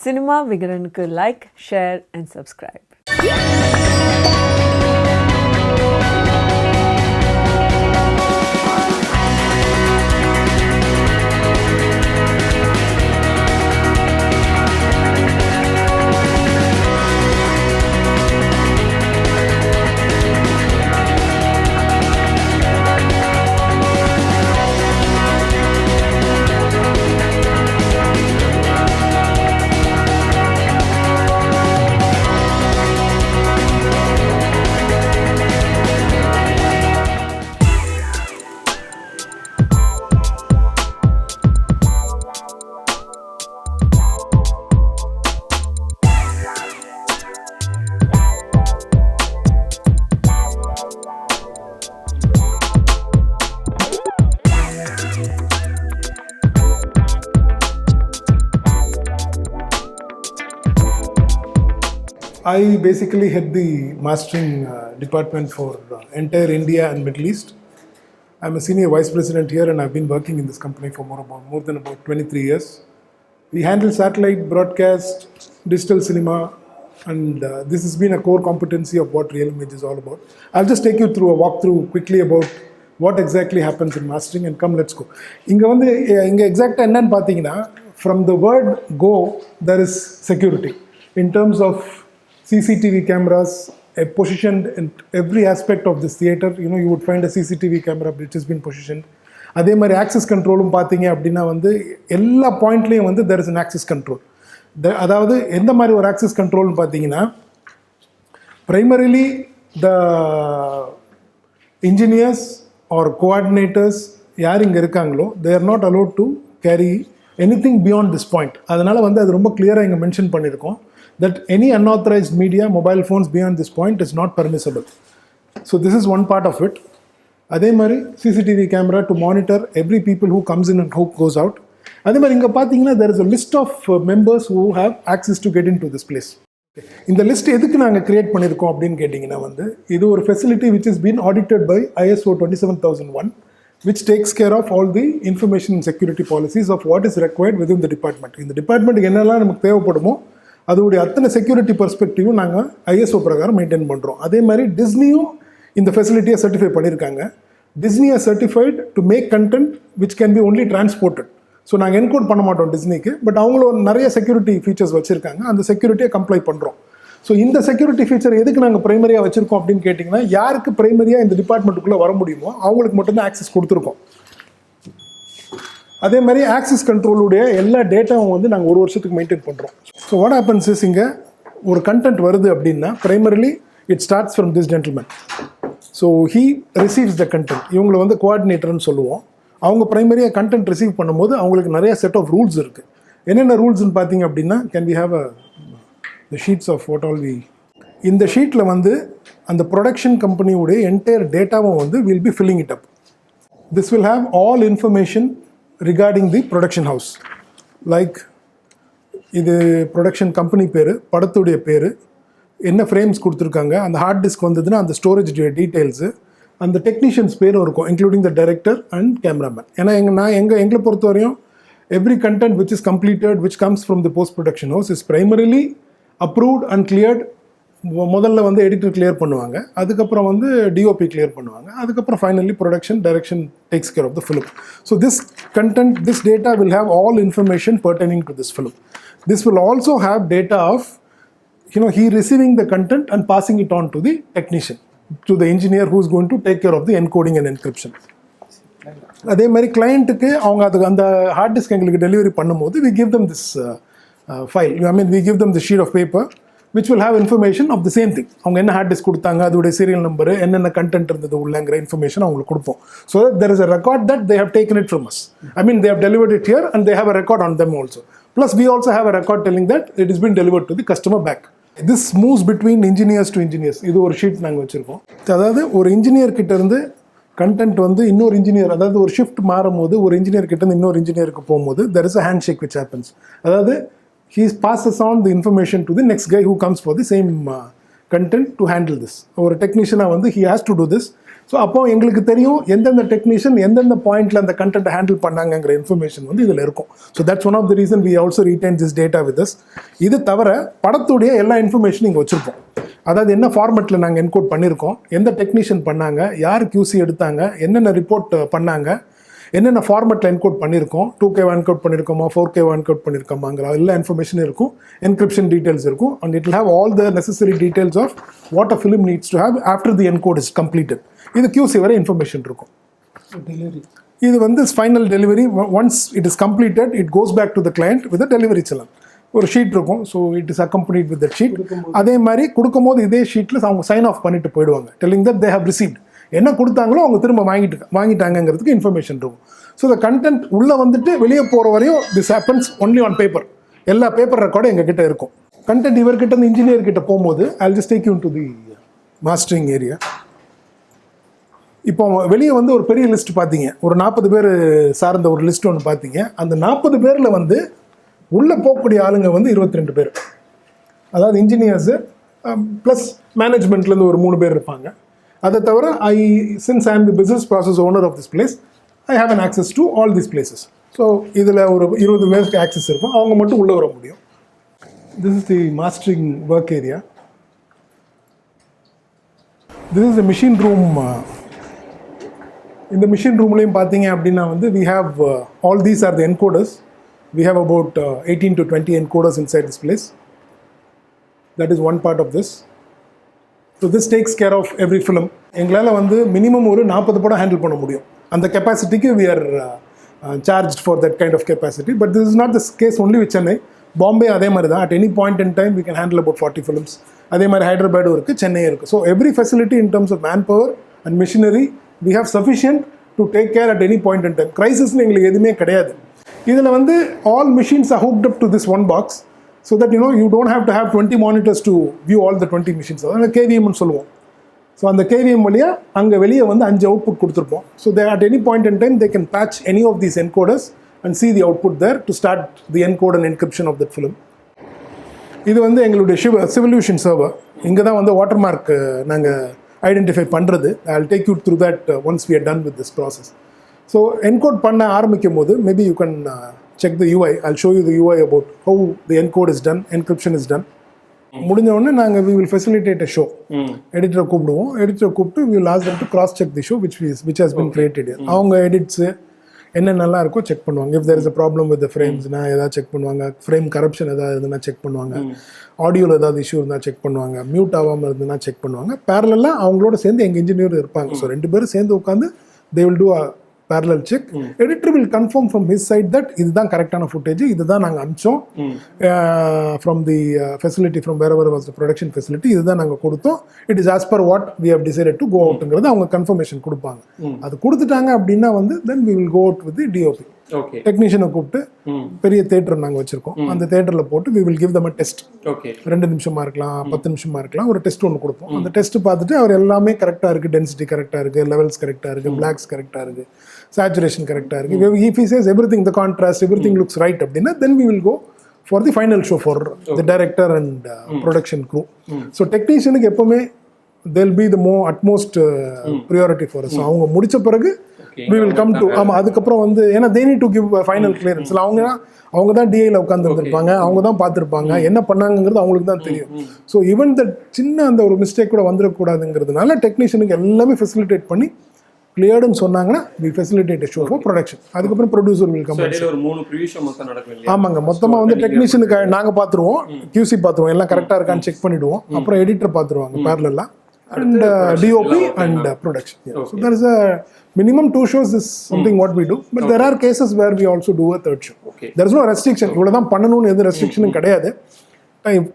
Cinema Vigaranku like, share and subscribe. I basically head the mastering department for entire India and Middle East. I'm a senior vice president here and I've been working in this company for more than about 23 years. We handle satellite broadcast, digital cinema, and this has been a core competency of what Real Image is all about. I'll just take you through a walkthrough quickly about what exactly happens in mastering and come let's go. Inga exact enna pathina, from the word go there is security in terms of CCTV cameras positioned in every aspect of this theater. You would find a CCTV camera which has been positioned. அதே மாதிரி access கண்ட்ரோலும் பார்த்தீங்க அப்படின்னா எல்லா பாயிண்ட்லேயும் there is an access control. அதாவது எந்த மாதிரி ஒரு access கண்ட்ரோல்னு பார்த்தீங்கன்னா primarily the engineers or coordinators யார் இங்கே இருக்காங்களோ they are not allowed to carry anything beyond this point. அதனால் அது ரொம்ப கிளியராக இங்கே மென்ஷன் பண்ணியிருக்கோம் that any unauthorized media, mobile phones beyond this point is not permissible. So this is one part of it. அதே மாதிரி CCTV camera to monitor every people who comes in and who goes out. அதே மாதிரி இங்கே பார்த்தீங்கன்னா there is a list of members who have access to get into this place. இந்த list எதுக்கு நாங்கள் create பண்ணியிருக்கோம் அப்படின்னு கேட்டிங்கன்னா இது ஒரு facility which has been audited by ISO 27001 which takes care of all the information and security policies of what is required within the department. இந்த டிபார்ட்மெண்ட்டுக்கு என்னெல்லாம் நமக்கு தேவைப்படுமோ அதோடைய அத்தனை செக்யூரிட்டி பெர்ஸ்பெக்டிவும் நாங்கள் ஐஎஸ்ஓ பிரகாரம் மெயின்டைன் பண்ணுறோம். அதே மாதிரி டிஸ்னியும் இந்த ஃபெசிலிட்டியை சர்டிஃபை பண்ணியிருக்காங்க. Disney are certified to make content which can be only transported. So நாங்கள் என்கோட் பண்ண மாட்டோம் டிஸ்னிக்கு, பட் அவங்களும் நிறைய செக்யூரிட்டி ஃபீச்சர்ஸ் வச்சுருக்காங்க. அந்த செக்யூரிட்டியை கம்ப்ளை பண்ணுறோம். ஸோ இந்த செக்யூரிட்டி ஃபீச்சர் எதுக்கு நாங்கள் ப்ரைமரியாக வச்சுருக்கோம் அப்படின்னு கேட்டிங்கன்னா யாருக்கு ப்ரைமரியாக இந்த டிபார்ட்மெண்ட்டுக்குள்ளே வர முடியுமோ அவங்களுக்கு மட்டும்தான் ஆக்சஸ் கொடுத்துருக்கோம். அதே மாதிரி ஆக்சஸ் கண்ட்ரோலுடைய எல்லா டேட்டாவும் நாங்கள் ஒரு வருஷத்துக்கு மெயின்டைன் பண்ணுறோம். ஸோ வாட் ஹேப்பன்ஸ் இஸ் இங்கே ஒரு கண்டென்ட் வருது அப்படின்னா primarily it starts from this gentleman. So he receives the content. இவங்களை கோஆர்டினேட்டர்னு சொல்லுவோம். அவங்க ப்ரைமரியாக கண்டென்ட் ரிசீவ் பண்ணும்போது அவங்களுக்கு நிறைய செட் ஆஃப் ரூல்ஸ் இருக்குது. என்னென்ன ரூல்ஸ்ன்னு பார்த்தீங்க அப்படின்னா can we have the sheets of what all we இந்த ஷீட்டில் அந்த ப்ரொடக்ஷன் கம்பெனியோடைய என்டையர் டேட்டாவும் will be filling it up. This will have all information regarding the production house, like இது ப்ரொடக்ஷன் கம்பெனி பேர், படத்துடைய பேர், என்ன ஃப்ரேம்ஸ் கொடுத்துருக்காங்க, அந்த ஹார்ட் டிஸ்க் வந்ததுன்னா அந்த ஸ்டோரேஜ் டீட்டெயில்ஸு, அந்த டெக்னீஷியன்ஸ் பேரும் இருக்கும் including the director and cameraman. ஏன்னா எங்களை பொறுத்த வரையும் every content which is completed which comes from the post production house is primarily approved and cleared. முதல்ல எடிட்டர் கிளியர் பண்ணுவாங்க, அதுக்கப்புறம் டிஓபி கிளியர் பண்ணுவாங்க, அதுக்கப்புறம் finally production direction takes care of the film. So this content, this data will have all information pertaining to this film. This will also have data of he receiving the content and passing it on to the technician, to the engineer who is going to take care of the encoding and encryption. அதே மாதிரி கிளையண்ட்டுக்கு அவங்க அதுக்கு அந்த hard disk எங்களுக்கு delivery பண்ணும்போது we give them this file. We give them the sheet of paper which will have information of the same thing. அவங்க என்ன hard disk கொடுத்தாங்க, அதோடைய சீரியல் நம்பரு, என்னென்ன கண்டென்ட் இருந்தது உள்ளங்கிற இன்ஃபர்மேஷன் அவங்களுக்கு கொடுப்போம். So there is a record that they have taken it from us. They have delivered it here and they have a record on them also. Plus we also have a record telling that it has been delivered to the customer back. This moves between engineers to engineers. இது ஒரு sheet நாங்கள் வச்சுருக்கோம். அதாவது ஒரு engineer கிட்ட இருந்து content இன்னொரு engineer, அதாவது ஒரு ஷிஃப்ட் மாறும் போது ஒரு இன்ஜினியர் கிட்ட இருந்து இன்னொரு இன்ஜினியருக்கு போகும்போது there is a handshake which happens. அதாவது he passes on the information to the next guy who comes for the same content to handle this. ஒரு டெக்னீஷியனாக he has to do this. So அப்போ எங்களுக்கு தெரியும் எந்தெந்த டெக்னீஷியன் எந்தெந்த பாயிண்ட்ல அந்த content handle பண்ணாங்கிற information வந்து இதில் இருக்கும். So that's one of the reason we also retain this data with us. இது தவிர படத்துடைய எல்லா இன்ஃபர்மேஷனும் இங்கே வச்சுருப்போம். அதாவது என்ன ஃபார்மெட்டில் நாங்கள் என்கோட் பண்ணியிருக்கோம், எந்த டெக்னீஷியன் பண்ணாங்க, யார் QC எடுத்தாங்க, என்னென்ன ரிப்போர்ட் பண்ணாங்க, என்னென்ன ஃபார்மெட்டில் என்கோட் பண்ணியிருக்கோம், 2K என்கோட் பண்ணியிருக்கோமா, 4K என்கோட் பண்ணியிருக்கோமாங்கிற எல்லா இன்ஃபர்மேஷனும் இருக்கும். என்கிரிப்ஷன் டீட்டெயில்ஸ் இருக்கும். And it will have all the necessary details of what a film needs to have after the encode is completed. இது QC வரை இன்ஃபர்மேஷன் இருக்கும். இது வந்து final delivery. Once it is completed it goes back to the client with delivery challan. ஒரு sheet இருக்கும். So it is accompanied with that sheet. அதே மாதிரி கொடுக்கும்போது இதே ஷீட்டில் அவங்க சைன் ஆஃப் பண்ணிட்டு போயிடுவாங்க, telling that they have received. என்ன கொடுத்தாங்களோ அவங்க திரும்ப வாங்கிட்டாங்கிறதுக்கு இன்ஃபர்மேஷன் இருக்கும். ஸோ த கண்டென்ட் உள்ளே வந்துட்டு வெளியே போகிற வரையும் this happens only on paper. எல்லா பேப்பர் ரெக்கார்டும் எங்ககிட்ட இருக்கும். கண்டென்ட் இவர்கிட்ட இருந்து இன்ஜினியர் கிட்ட போகும்போது I will just take you to the mastering area. இப்போ வெளியே வந்து ஒரு பெரிய லிஸ்ட் பார்த்தீங்க, ஒரு 40 பேர் சார்ந்த ஒரு லிஸ்ட் ஒன்று பார்த்தீங்க. அந்த 40 பேரில் வந்து உள்ளே போகக்கூடிய ஆளுங்க வந்து 22 பேர். அதாவது இன்ஜினியர்ஸு ப்ளஸ் மேனேஜ்மெண்ட்லேருந்து ஒரு 3 பேர் இருப்பாங்க. அதை தவிர since I am the business process owner of this place, I have an access to all this places. So இதில் ஒரு 20 பேருக்கு ஆக்சஸ் இருக்கும். அவங்க மட்டும் உள்ளே வர முடியும். This is the mastering work area. This is the machine room. இந்த மிஷின் ரூம்லேயும் பார்த்தீங்க அப்படின்னா வந்து we have all these are the encoders. We have about 18 to 20 encoders inside this place. That is one part of this. So this takes care of every film. எங்களால் வந்து minimum ஒரு 40 படம் handle பண்ண முடியும். அந்த கெப்பாசிட்டிக்கு we are charged for that kind of capacity. But this is not the case only with Chennai. Bombay அதே மாதிரி தான். At any point in time we can handle about 40 films. அதே மாதிரி ஹைதராபாடும் இருக்குது, சென்னை இருக்குது. So every facility in terms of manpower and machinery we have sufficient to take care at any point in time. Crisisல எங்களுக்கு எதுவுமே கிடையாது. இதில் வந்து all machines are hooked up to this one box so that you don't have to have 20 monitors to view all the 20 machines. அதாவது KVM னு சொல்லுவோம். So அந்த KVM வழியாக அங்கே வெளியே வந்து 5 அவுட்புட் கொடுத்துருப்போம். So they at any point in time they can patch any of these encoders and see the output there to start the encode and encryption of that film. இது வந்து எங்களுடைய சிவல்யூஷன் server. இங்கே தான் வந்து வாட்டர் மார்க் நாங்கள் identify பண்ணுறது. I will take you through that once we are done with this process. So encode பண்ண ஆரம்பிக்கும் போது maybe you can check the UI. I will show you the UI about how the encode is done, encryption is done. முடிஞ்ச உடனே நாங்கள் we will facilitate a show. எடிட்டரை கூப்பிடுவோம். எடிட்டரை கூப்பிட்டு we will ask them to cross check the show which has been created. அவங்க edits என்ன நல்லா இருக்கோ செக் பண்ணுவாங்க. If there is a problem with ஃப்ரேம்ஸ்னா ஏதாவது செக் பண்ணுவாங்க. ஃப்ரேம் கரப்ஷன் ஏதாவது இருந்ததுன்னா செக் பண்ணுவாங்க. ஆடியோவில் ஏதாவது இஷ்யூ இருந்தால் செக் பண்ணுவாங்க. மியூட் ஆகாமல் இருந்ததுன்னா செக் பண்ணுவாங்க. பேரலாக அவங்களோட சேர்ந்து எங்கள் இன்ஜினியர் இருப்பாங்க. ஸோ 2 பேரும் சேர்ந்து உட்காந்து they will do a parallel check. Editor will confirm from his side that இதுதான் கரெக்டான ஃபுட்டேஜ், இதுதான் நாங்கள் அமிச்சோம் from the facility, from wherever was the production facility, இதுதான் நாங்கள் கொடுத்தோம். It is as per what we have decided to go outங்கிறது அவங்க confirmation கொடுப்பாங்க. அது கொடுத்துட்டாங்க அப்படின்னா வந்து then we will go out with the DOP. டெக்னீஷியனை கூப்பிட்டு பெரிய தேட்டர் நாங்கள் வச்சிருக்கோம். அந்த தேட்டரில் போட்டு we will give them a test. 2 நிமிஷமா இருக்கலாம், 10 நிமிஷமா இருக்கலாம். ஒரு டெஸ்ட் ஒன்று கொடுப்போம். அந்த டெஸ்ட் பார்த்துட்டு அவர் எல்லாமே கரெக்டாக இருக்குது, டென்சிட்டி கரெக்டாக இருக்குது, லெவல்ஸ் கரெக்டாக இருக்குது, பிளாக்ஸ் கரெக்டாக இருக்குது, சேச்சுரேஷன் கரெக்டாக இருக்குது. If he says everything, the contrast, everything looks right அப்படின்னா then we will go for the final show for the director and production crew. So technicianக்கு எப்பவுமே they'll be the utmost priority for us. அவங்க முடிச்ச பிறகு we will come to அதுக்கப்புறம் வந்து ஏன்னா they need to give final clearance. அவங்க தான் டிஐல உட்கார்ந்து இருந்திருப்பாங்க, அவங்க தான் பார்த்துருப்பாங்க, என்ன பண்ணாங்கிறது அவங்களுக்கு தான் தெரியும். ஸோ ஈவன் த சின்ன அந்த ஒரு மிஸ்டேக் கூட வந்துடக்கூடாதுங்கிறதுனால டெக்னீஷியனுக்கு எல்லாமே ஃபெசிலிட்டேட் பண்ணி கிளியர்டுன்னு சொன்னாங்கன்னா we facilitate a show for production. அதுக்கப்புறம் ப்ரொடியூசர் will come. ஒரு 3 ப்ரீவியூ மொத்தம் நடக்கும். ஆமாங்க, மொத்தமாக வந்து டெக்னீஷியனுக்கு நாங்கள் பார்த்துருவோம், QC பார்த்துருவோம், எல்லாம் கரெக்டாக இருக்கான்னு செக் பண்ணிவிடுவோம். அப்புறம் editor பார்த்துருவாங்க பேரலா and DOP and production. So there is a minimum 2 shows is something what we do, but there are cases where we also do a 3rd show. There is no restriction. இவ்வளவுதான் பண்ணணும்னு எது ரெஸ்ட்ரிக்ஷனும் கிடையாது.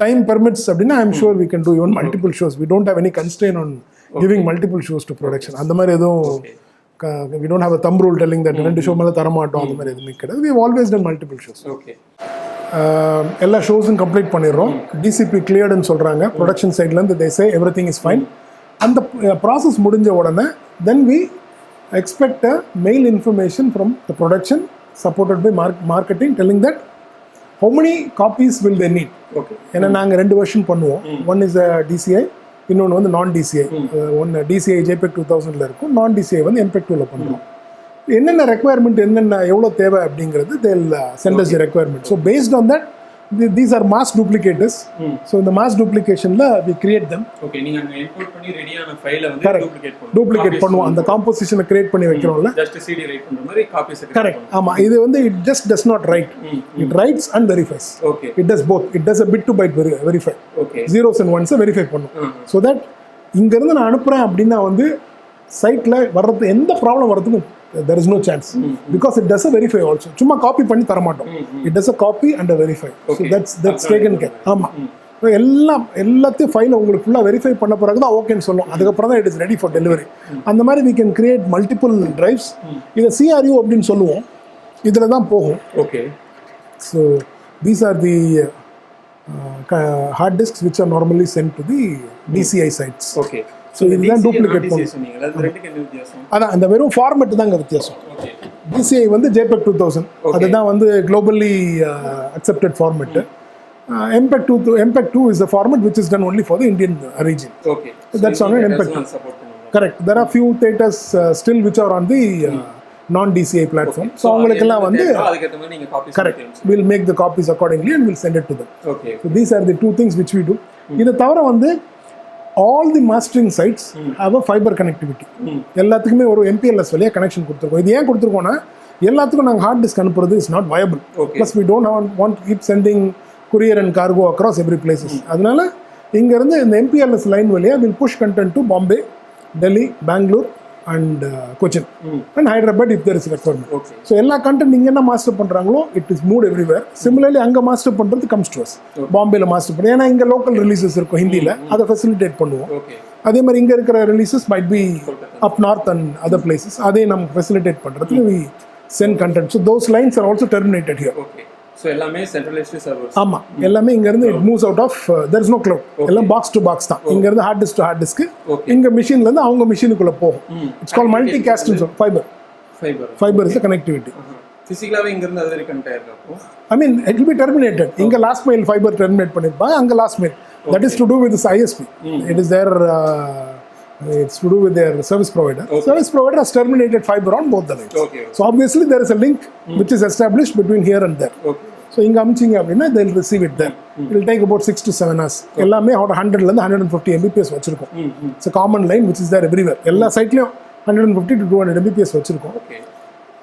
Time permits அப்படின்னா I am sure we can do even multiple shows. We don't have any constraint on giving multiple shows to production. அந்த மாதிரி எதுவும் we don't have a thumb rule telling that 2 show மேலே தர மாட்டோம், அந்த மாதிரி எதுவுமே கிடையாது. We have always done multiple shows. எல்லா ஷோஸும் கம்ப்ளீட் பண்ணிடுறோம். DCP கிளியர்டுன்னு சொல்கிறாங்க ப்ரொடக்ஷன் சைட்லேருந்து. they say everything is fine. அந்த ப்ராசஸ் முடிஞ்ச உடனே then we expect a mail information from the production supported by marketing telling that how many copies will they need. ஏன்னா நாங்கள் 2 version பண்ணுவோம். One is a DCI, இன்னொன்று வந்து நான் DCI. ஒன்று டிசிஐ JPEG 2000ல இருக்கும், நான் டிசிஐ வந்து MPEG 2ல பண்ணுறோம். என்னென்ன ரெக்குவயர்மெண்ட், என்னென்ன எவ்வளோ தேவை அப்படிங்கிறது they'll send us the requirement. So based on that, these are mass duplicators. So in the mass duplicationல we create them. Okay, நீங்க அங்க இம்போர்ட் பண்ணி ரெடியான ஃபைலை வந்து டூப்ளிகேட் பண்ணுவோம். அந்த காம்போசிஷனை கிரியேட் பண்ணி வைக்கிறோம்ல, ஜஸ்ட் CD ரைட் பண்ற மாதிரி காப்பீஸ். கரெக்ட். ஆமா, இது வந்து it just does not write, it writes and verifies. Okay, it does both. It does a bit to byte verify. Okay, zeros and ones verify பண்ணும். so that இங்க இருந்து நான் அனுப்புறேன் அப்படின்னா வந்து சைட்ல வர்றது எந்த ப்ராப்ளம் வரதுக்கு there is no chance, because it does a verify also. சும்மா காப்பி பண்ணி தர மாட்டோம். it does a copy and a verify. so that's taken care. ஆமா, எல்லாத்தையும் ஃபைலை உங்களுக்கு ஃபுல்லாக வெரிஃபை பண்ண பிறகு தான் ஓகேன்னு சொல்லும். அதுக்கப்புறம் தான் it is ready for delivery. அந்த மாதிரி we can create multiple drives. இதை CRU அப்படின்னு சொல்லுவோம். இதில் தான் போகும். Okay, so these are the hard disks which are normally sent to the DCI sites. Okay, so இதுதான் டூப்ளிகேட் பண்ணுவோம். அதான் அந்த வெறும் ஃபார்மெட் தாங்க வித்தியாசம். DCI வந்து JPEG 2000, அதுதான் வந்து globally accepted format. MPEG 2 is the format which is done only for the Indian region. Okay, that's on an MPEG 2. Correct. There are few theaters still which are on the non-DCI platform. So அவங்களுக்கெல்லாம் வந்து correct, we'll make the copies accordingly and we'll send it to them. Okay, so these are the two things which we do. இதை தவிர வந்து all the mastering sites have a fiber connectivity. எல்லாத்துக்குமே ஒரு MPLS வழியாக connection கொடுத்துருக்கோம். இது ஏன் கொடுத்துருக்கோம்னா, எல்லாத்துக்கும் நாங்கள் ஹார்ட் டிஸ்க் அனுப்புறது is not viable. Plus we don't want to keep sending courier and cargo across every places. அதனால இங்கேருந்து இந்த MPLS லைன் வழியாக will push content to Bombay, Delhi, Bangalore and Cochin and Hyderabad if there is requirement. Okay, so எல்லா content இங்க என்ன master பண்றாங்களோ it is moved everywhere. similarly அங்க master பண்றது comes to us. பாம்பேல மாஸ்டர் பண்ணி, ஏன்னா இங்க லோக்கல் ரிலீசஸ் இருக்கும் ஹிந்தில, அதை ஃபெசிலிட்டேட் பண்ணுவோம். அதே மாதிரி இங்க இருக்கிற releases might be up north and other places, அதை நம்ம ஃபெசிலிட்டேட் பண்றதுக்கு we send content. so those lines are also terminated here. Okay, so எல்லாமே சென்ட்ரலைஸ்ட் சர்வர்ஸ். ஆமா, எல்லாமே இங்க இருந்து it moves out of there is no cloud. எல்லாம் box to box தான். இங்க இருந்து hard disk to hard disk, இங்க மெஷின்ல இருந்து அவங்க மெஷினுக்குள்ள போகும். It's called multi casting fibre is connectivity. பிசிக்கலாவே இங்க இருந்து அது வரை கனெக்ட் ஆயிருக்கும். I mean it will be terminated. இங்க லாஸ்ட் மைல் ஃபைபர் டெர்மினேட் பண்ணிருப்பாங்க, அங்க last mile. that is to do with this ISP. it is their it's to do with their service provider. Service provider has terminated fiber on both the lines. So obviously there is a link which is established between here and there. so இங்க அமிச்சிங்க அப்படின்னா they will receive it there. it will take about 6 to 7 hours. எல்லாமே 100 ல இருந்து 150 Mbps வச்சிருக்கோம். it's a common line which is there everywhere. எல்லா சைட்லயும் 150 to 200 Mbps வச்சிருக்கோம்.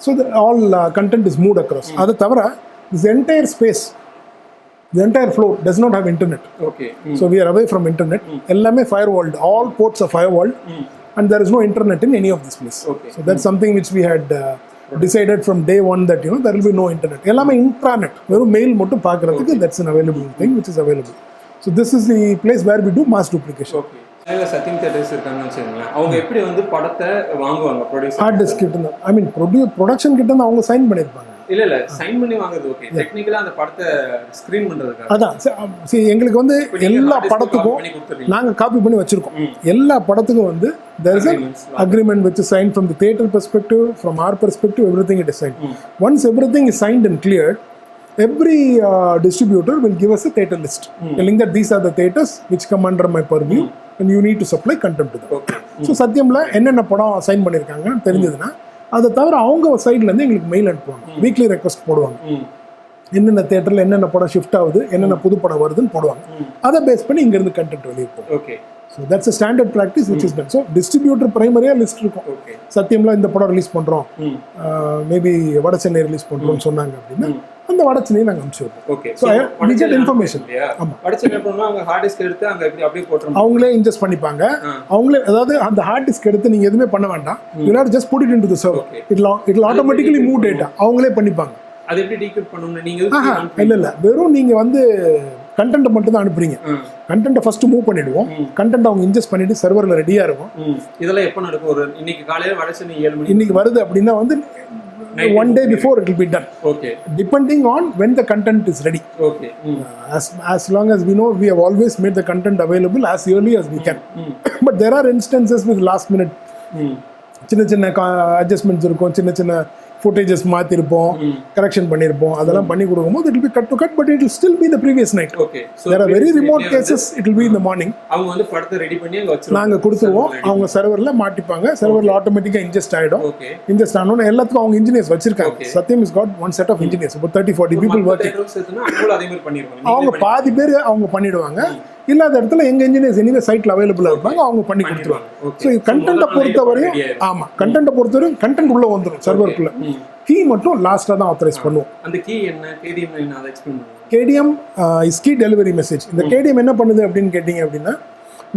so all content is moved across. அது தவிர this entire space, the entire floor does not have internet. so we are away from internet. எல்லாமே firewalled, all ports are firewalled, and there is no internet in any of this place. so that's something which we had decided from day one, that there will be no internet. எல்லாமே intranet, வெறும் mail மட்டும் பார்க்கிறதுக்கு that's an available thing which is available. so this is the place where we do mass duplication. சத்தியம் theatres இருக்காங்கன்னு வச்சுக்கோங்களேன், அவங்க எப்படி வந்து படத்தை வாங்குவாங்க? ப்ரொடியூசர் ஹார்ட் டிஸ்க் கிட்ட, ஐ மீன் ப்ரொடக்ஷன் கிட்ட அவங்க சைன் பண்ணியிருப்பாங்க. இல்ல சைன் பண்ணி வாங்குறது ஓகே, டெக்னிக்கலா அந்த படத்தை ஸ்கிரீன் பண்றதுக்கு அதான் எங்களுக்கு வந்து எல்லா படத்துக்கும் நாங்க காப்பி பண்ணி வச்சிருக்கோம். எல்லா படத்துக்கும் வந்து there is an agreement which is signed from the theater perspective, from our perspective, everything it is signed. once everything is signed and cleared, every distributor will give us a theater list telling that these are the theaters which come under my purview and you need to supply content to them. so சத்தியம்ல என்னென்ன படம் sign பண்ணிருக்காங்கன்னு தெரிஞ்சதுன்னா, அதை தவிர அவங்க சைட்ல இருந்து எங்களுக்கு mail அனுப்புவாங்க, வீக்லி ரெக்வஸ்ட் போடுவாங்க, என்னென்ன தியேட்டர்ல என்னென்ன படம் ஷிஃப்ட் ஆகுது, என்னென்ன புது படம் வருதுன்னு போடுவாங்க. அதை பேஸ் பண்ணி இங்க இருந்து கண்டென்ட் வெளியே போகும். so that's a standard practice which is done. so distributor primary list இருக்கும். சத்தியம்ல இந்த படம் ரிலீஸ் பண்றோம், மேபி வட சென்னை ரிலீஸ் பண்றோம்னு சொன்னாங்க அப்படின்னா அந்த வட சென்னையை நாங்க அனுப்பிச்சு வைப்போம். so we get information. ஆமா, வட சென்னை போனா அவங்க ஹார்ட் டிஸ்க் எடுத்து அங்க அப்படியே போட்டுறாங்க, அவங்களே இன்ஜெஸ்ட் பண்ணிப்பாங்க. அவங்களே, அதாவது அந்த ஹார்ட் டிஸ்க் எடுத்து நீங்க எதுவுமே பண்ண வேண்டாம், you have to just put it into the server. it will automatically move data. அவங்களே பண்ணிப்பாங்க. அது எப்படி டீகோட் பண்ணனும் நீங்க? இல்ல வெறும் நீங்க வந்து கண்டென்ட் மட்டும் தான் அனுப்புறீங்க. கண்டென்ட்டை ஃபர்ஸ்ட் மூவ் பண்ணிடுவோம், கண்டென்ட் அவங்க இன்ஜெஸ்ட் பண்ணிட்டு சர்வர்ல ரெடியா இருக்கும். இதெல்லாம் எப்ப நடக்கும்? ஒரு இன்னைக்கு காலையில வட சென்னை 7 மணி இன்னைக்கு வருது அப்படின்னா வந்து one day before it will be done. Depending on when the content is ready. As long as we know, we have always made the content available as early as we can. but there are instances with last minute சின்ன சின்ன adjustments இருக்கும், சின்ன சின்ன footages மாற்றிருப்போம், correction பண்ணியிருப்போம், அதெல்லாம் பண்ணி கொடுக்கும்போது it will be cut to cut, but it will still be the previous night. Okay. There are very remote cases it will be in the morning. அவங்க வந்து படத்தை ரெடி பண்ணி அங்க வச்சிருவாங்க, நாங்கள் கொடுத்துருவோம், அவங்க சர்வரில் மாட்டிப்பாங்க, சர்வரில் ஆட்டோமேட்டிக்காக இன்ஜெஸ்ட் ஆகிடும். ஓகே. இன்ஜெஸ்ட் ஆனோன்னு எல்லாத்துக்கும் அவங்க இன்ஜினியர்ஸ் வச்சிருக்காங்க. Satyam is got one set of engineers, இப்போ 30-40 people ஒர்க்கிங். அதே மாதிரி பண்ணிடுவாங்க, அவங்க பாதி பேர் அவங்க பண்ணிடுவாங்க. இல்லாத இடத்துல எங்க இன்ஜினியர்ஸ் எனிவே சைட்ல அவைலபிளா இருப்பாங்க, அவங்க பண்ணி கொடுத்துருவாங்க. ஸோ கண்டென்ட்டை பொறுத்தவரையும் ஆமா, கண்டென்ட்டை பொறுத்தவரையும் கண்டென்ட் உள்ள வந்துடும் சர்வருக்குள்ள. கீ மட்டும் லாஸ்டா தான் ஆத்தரைஸ் பண்ணுவோம். அந்த கீ என்ன, கேடிஎம் என்ன, அதை எக்ஸ்பிளைன் பண்ணுங்க. KDM is key delivery message. இந்த கேடிஎம் என்ன பண்ணுது அப்படின்னு கேட்டிங்க அப்படின்னா,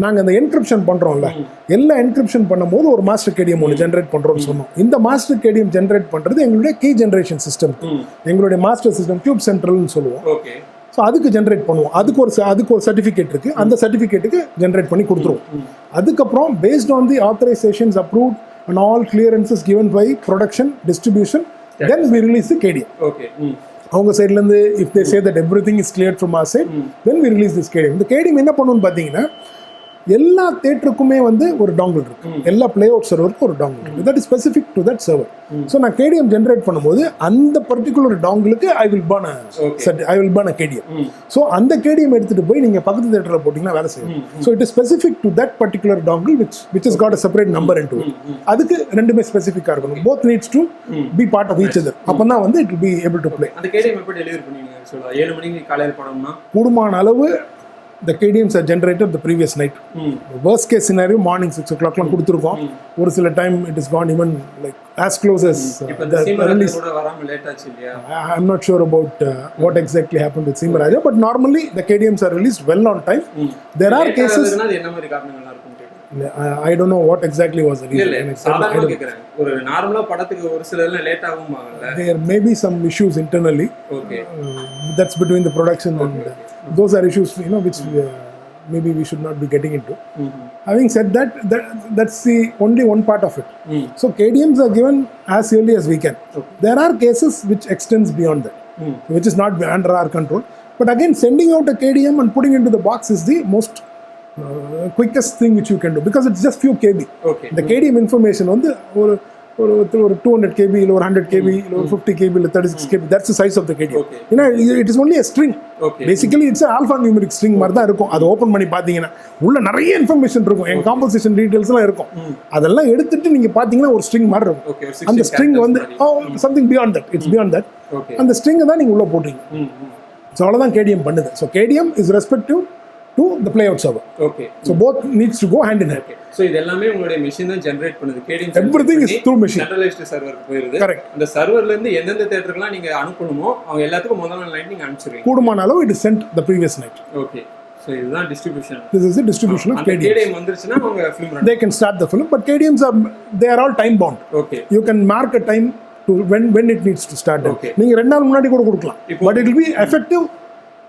நாங்கள் அந்த என்கிரிப்ஷன் பண்ணுறோம்ல, எல்லா என்கிரிப்ஷன் பண்ணும்போது ஒரு மாஸ்டர் கேடிஎம் ஒன்று ஜென்ரேட் பண்ணுறோம்னு சொன்னோம். இந்த மாஸ்டர் கேடிஎம் ஜென்ரேட் பண்ணுறது எங்களுடைய கீ ஜென்ரேஷன் சிஸ்டம், எங்களுடைய மாஸ்டர் சிஸ்டம் Qube Centralனு சொல்லுவோம். ஓகே. ஸோ அதுக்கு ஜென்ரேட் பண்ணுவோம். அதுக்கு ஒரு சர்டிஃபிகேட் இருக்குது, அந்த சர்டிஃபிகேட்டுக்கு ஜென்ரேட் பண்ணி கொடுத்துருவோம். அதுக்கப்புறம் based on the authorizations approved and all clearances given by production distribution, then we release the KDM. Okay. அவங்க சைட்லேருந்து if they say that everything is clear from our side, then we release this KDM. இந்த KDM என்ன பண்ணுன்னு பார்த்தீங்கன்னா, எல்லா தேட்டருக்குமே வந்து ஒரு dongle இருக்கு, எல்லா பிளே அவுட் சர்வருக்கும் ஒரு டாங்கிள் இருக்கு. That is specific to that server. So நான் கேடிஎம் ஜென்ரேட் பண்ணும்போது அந்த பர்டிகுலர் டாங்கிளுக்கு I will burn a KDM. So அந்த கேடிஎம் எடுத்துட்டு போய் நீங்க பக்கத்து தேட்டரில் போட்டிங்கன்னா வேலை செய்யும். So it is specific to that particular dongle which is got a separate number into it. அதுக்கு ரெண்டுமே ஸ்பெசிஃபிக்காக இருக்கணும். Both needs to be part of each other. அப்போ தான் வந்து it will be able to play. அந்த கேடிஎம் எப்படி delivery பண்ணுவீங்க? 7 மணிக்கு காலையில் படம்னா கூடுமான அளவு the KDMs are generated the previous night. Worst case scenario morning 6 o'clock லாம் கொடுத்துருக்கோம். ஒரு சில time it is gone even like as close as the release கூட வராம லேட் ஆச்சு இல்லையா? I'm not sure about what exactly happened with Simaraja, but normally the KDMs are released well on time. There are cases என்ன மாதிரி காரணங்களா இருக்கும்? I don't know what exactly was the reason. சாதாரணமா கேக்குறேன். ஒரு நார்மலா படத்துக்கு ஒரு சிலர்ல late ஆகும்பாங்கல. There may be some issues internally. Okay. That's between the production and those are issues, you know, which maybe we should not be getting into. Having said that, that's the only one part of it. So KDMs are given as early as we can. There are cases which extends beyond that, which is not under our control. But again, sending out a KDM and putting into the box is the most quickest thing which you can do, because it's just few KB. Okay. The KDM information on the ஒரு 200 KB இல்லை ஒரு 100 KB இல்லை ஒரு 50 KB இல்லை 36 KB, that's the size of the KDM. ஏன்னா it is only a string. Basically it's an alpha numeric string மாதிரி தான் இருக்கும். அதை ஓப்பன் பண்ணி பார்த்தீங்கன்னா உள்ள நிறைய இன்ஃபர்மேஷன் இருக்கும், என் காம்போசிஷன் டீடைல்ஸ்லாம் இருக்கும். அதெல்லாம் எடுத்துட்டு நீங்க பார்த்தீங்கன்னா ஒரு ஸ்ட்ரிங் மாதிரி இருக்கும். அந்த ஸ்ட்ரிங் வந்து something beyond that, it's beyond that. அந்த ஸ்ட்ரிங்கை தான் நீங்க உள்ள போடுறீங்க. ஸோ அவ்வளோதான் KDM பண்ணுது. So KDM is respective to the playout server. Okay. So both needs to go hand in hand. So இது எல்லாமே உங்களுடைய மெஷின் தான் ஜெனரேட் பண்ணுது. KDM everything is through machine. Centralised சர்வருக்கு போயிருது. Correct. அந்த சர்வர்ல இருந்து எந்தெந்த தியேட்டருக்குலாம் நீங்க அனுப்பணுமோ அவங்க எல்லாத்துக்கும் முதல் நாள் நைட் நீங்க அனுப்பிச்சிடுவீங்க. கூடுமான அளவு it is sent the previous night. Okay. So இதுதான் distribution. This is the distribution of KDM. KDM வந்துருச்சுனா அவங்க film run. They can start the film, but KDMs are, they are all time bound. Okay. You can mark a time to when it needs to start. Okay. நீங்க 2 நாள் முன்னாடி கூட கொடுக்கலாம். But it will be effective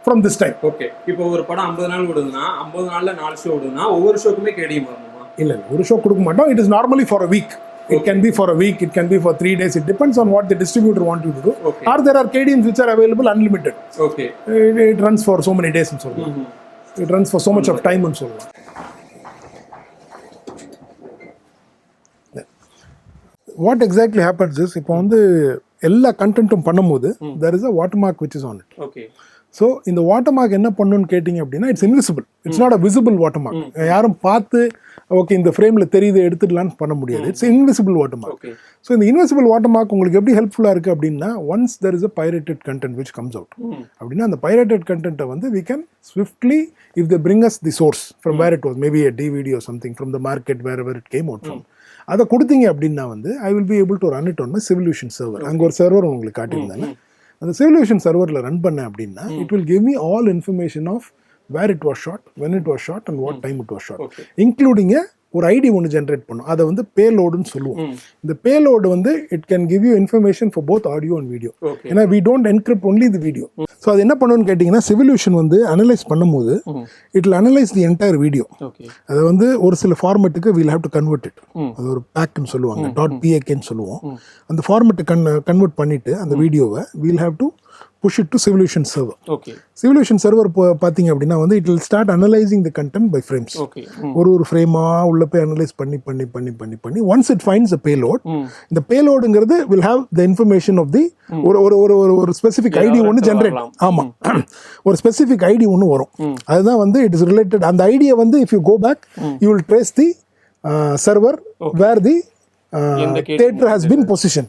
from this time. Okay. இப்போ ஒரு படம் 50 நாள் ஓடுதுனா 50 நாள்ல 4 ஷோ ஓடுதுனா ஒவ்வொரு ஷோக்குமே KDM வரணுமா? இல்ல ஒரு ஷோ கொடுக்க மாட்டோம். It is normally for a week. It can be for a week, it can be for 3 days. It depends on what the distributor want you to do. Okay. Or there are KDMs which are available unlimited. Okay. It runs for so many days and so on. It runs for so much of time and so on. What exactly happens is, இப்போ வந்து எல்லா கண்டென்ட்டும் பண்ணும்போது there is a watermark which is on it. Okay. So இந்த watermark என்ன பண்ணுன்னு கேட்டிங்க அப்படின்னா, it's invisible. It's not a visible watermark. யாரும் பார்த்து ஓகே இந்த ஃப்ரேமில் தெரியுது எடுத்துடலான்னு பண்ண முடியாது. It's invisible watermark. ஸோ இந்த இன்விசிபிள் வாட்டர்மார்க் உங்களுக்கு எப்படி ஹெல்ப்ஃபுல்லாக இருக்குது அப்படின்னா, once there is a pirated content which comes out அப்படின்னா, அந்த பைரேட்டட் கண்டென்ட்டை வந்து we can swiftly, if they bring us the source from where it was, maybe a DVD or something from the market wherever it came out from, அதை கொடுத்தீங்க அப்படின்னா வந்து I will be able to run it on my Civolution server. அங்கே ஒரு server உங்களுக்கு காட்டியிருந்தாங்க. அந்த civilisation சர்வரில் run பண்ணேன் அப்படின்னா it will give me all information of where it was shot, when it was shot and what time it was shot, including ஒரு ID ஒன்று generate பண்ணும். அதை வந்து பேலோடுன்னு சொல்லுவோம். இந்த பேலோடு வந்து it can give you information for both audio and video. ஏன்னா we don't encrypt only the video. So அது என்ன பண்ணுன்னு கேட்டிங்கன்னா, சிவில்யூஷன் வந்து அனலைஸ் பண்ணும்போது it will analyse the entire video. அதை வந்து ஒரு சில ஃபார்மேட்டுக்கு we'll have to convert it. அது ஒரு பேக்குன்னு சொல்லுவாங்க, .pak சொல்லுவோம். அந்த ஃபார்மேட்டை கன்வெர்ட் பண்ணிவிட்டு அந்த வீடியோவை wheel have to push it to Civilization server. Okay Civilization server பார்த்தீங்க அப்படின்னா வந்து it will start analyzing the content by frames. Okay ஒரு ஃப்ரேமாக உள்ள போய் அனலைஸ் பண்ணி once it finds the payload, இந்த பேலோடுங்கிறது will have the information of the ஒரு ஸ்பெசிஃபிக் ஐடி ஒன்று ஜென்ரேட் ஆமாம் ஒரு ஸ்பெசிஃபிக் ஐடி ஒன்று வரும். அதுதான் வந்து இட் இஸ் ரிலேட்டட். அந்த ஐடியா வந்து if you go back you will trace the server where the theatre has been position.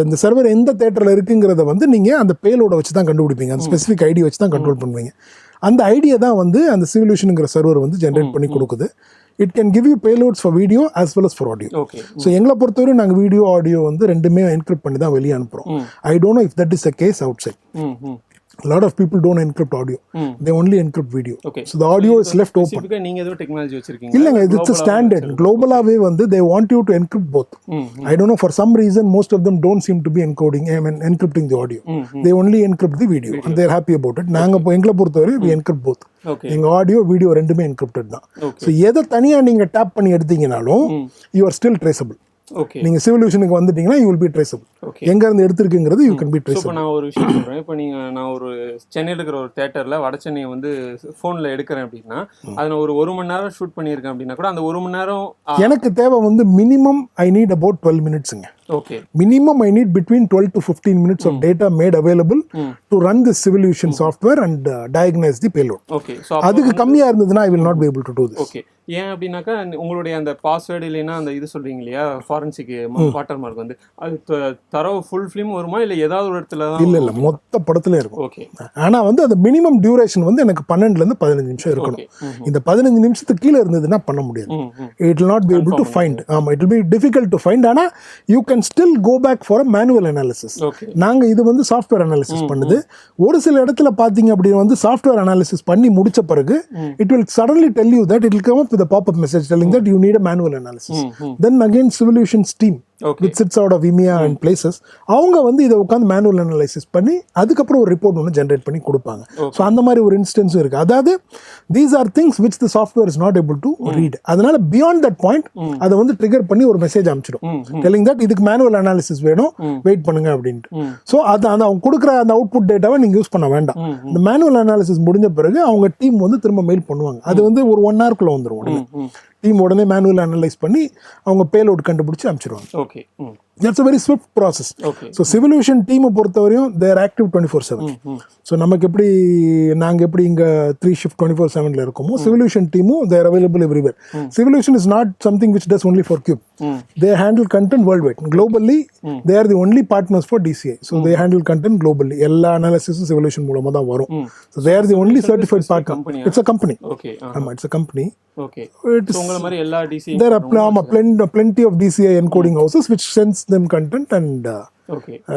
இந்த சர்வர் எந்த தேட்டரில் இருக்குங்கிறத வந்து நீங்கள் அந்த பேலோட வச்சு தான் கண்டுபிடிப்பீங்க. அந்த ஸ்பெசிஃபிக் ஐடி வச்சு தான் கண்ட்ரோல் பண்ணுவீங்க. அந்த ஐடியா தான் வந்து அந்த சிவிலேஷனுங்கிற சர்வர் வந்து ஜென்ரேட் பண்ணி கொடுக்குது. It can give you payloads for video as well as for audio. So எங்களை பொறுத்தவரை நாங்கள் வீடியோ ஆடியோ வந்து ரெண்டுமே என்கிரிப்ட் பண்ணி தான் வெளியே அனுப்புகிறோம். I don't know if that is a case outside. A lot of people don't encrypt audio. They only encrypt video. Okay. So the audio is left open. Specifically நீங்க ஏதோ technology வச்சிருக்கீங்க? இல்லங்க, it's a standard. Globalaவே வந்து they want you to encrypt both. I don't know, for some reason most of them don't seem to be encrypting the audio. They only encrypt the video and they're happy about it. நாங்க எங்களை பொறுத்தவரை we encrypt both. எங்க audio video ரெண்டுமே encrypted தான். So எதை தனியா நீங்க tape பண்ணி எடுத்தீங்கனாலும் you are still traceable. Okay, நீங்க சிவிலேஷனுக்கு வந்துட்டீங்கன்னா you will be traceable. எங்க இருந்து எடுத்துருக்குங்கிறது you can be traceable. இப்போ நான் ஒரு விஷயம் சொல்றேன். இப்போ நான் ஒரு சென்னையில் இருக்கிற ஒரு தியேட்டர்ல வட சென்னையை வந்து ஃபோன்ல எடுக்கிறேன் அப்படின்னா அதை நான் ஒரு மணி நேரம் ஷூட் பண்ணியிருக்கேன் அப்படின்னா கூட அந்த ஒரு மணி நேரம் எனக்கு தேவை வந்து மினிமம் ஐ நீட் about 12 minutesங்க. Okay, minimum I need between 12 to 15 minutes of data made available to run this civilization software and diagnose the payload. Okay, so அதுக்கு கம்மியா இருந்ததுன்னா I will not be able to do this. Okay, ஏன் அப்படின்னாக்கா உங்களுடைய அந்த password இல்லைன்னா அந்த இது சொல்றீங்க இல்லையா ஃபாரன்சிக் வாட்டர் மார்க் வந்து அது தரவு ஃபுல் ஃபிலிம் வருமா இல்லை ஏதாவது ஒரு இடத்துல தான்? இல்ல மொத்த படத்துல இருக்கும். ஓகே, ஆனா வந்து அந்த மினிமம் டியூரேஷன் வந்து எனக்கு 12 இருந்து 15 நிமிஷம் இருக்கணும். இந்த 15 நிமிஷத்துக்கு கீழே இருந்ததுன்னா பண்ண முடியாது. It will not be able to find. ஆமா, it will be difficult to find. ஆனா you can still go back for a manual analysis. நாங்க இது வந்து சாஃப்ட்வேர் அனாலிசிஸ் பண்ணுது. ஒரு சில இடத்துல பாத்தீங்க அப்படி வந்து சாஃப்ட்வேர் அனாலிசிஸ் பண்ணி முடிச்ச பிறகு it will suddenly tell you that it will come up with a pop-up message telling that you need a manual analysis. Then again Civilizion's team which sits out of EMEA and places, அவங்க வந்து இதை உட்காந்து manual analysis பண்ணி அதுக்கப்புறம் ஒரு report ஒன்று generate பண்ணி கொடுப்பாங்க. ஸோ அந்த மாதிரி ஒரு இன்ஸ்டன்ஸும் இருக்குது. அதாவது these are things which the software is not able to read. அதனால பியாண்ட் தட் பாயிண்ட் அதை வந்து ட்ரிகர் பண்ணி ஒரு மெசேஜ் அனுப்பிச்சிடும் டெல்லிங் தட் இதுக்கு மேனுவல் அனாலிசிஸ் வேணும், வெயிட் பண்ணுங்க அப்படின்ட்டு. ஸோ அது அந்த அவங்க கொடுக்குற அந்த அவுட்புட் டேட்டாவை நீங்கள் யூஸ் பண்ண வேண்டாம். இந்த மேனுவல் அனாலிசிஸ் முடிஞ்ச பிறகு அவங்க டீம் வந்து திரும்ப மெயில் பண்ணுவாங்க. அது வந்து ஒரு 1 hour வந்துடும். உடனே டீம் உடனே மேனுவல் அனலைஸ் பண்ணி அவங்க பேலோட் கண்டுபிடிச்சி அனுப்பிச்சிடுவாங்க. Okay, that's a very swift process. So Civilization team பொறுத்தவரையும் they are active 24/7. So நமக்கு எப்படி நாங்க எப்படி இங்க 3 shift 24/7ல இருக்கோமோ Civilization teamம் they are available everywhere. Civilization is not something which does only for Qube. They handle content worldwide. Globally they are the only partners for DCI. So they handle content globally. எல்லா அனாலிசிஸும் Civilization மூலமா தான் வரும். So they are the only certified partner. It's a company. Okay. ஆமா, it's a company. Okay. So உங்கள மாதிரி எல்லா DCI there are plenty of DCI encoding houses which sends them content and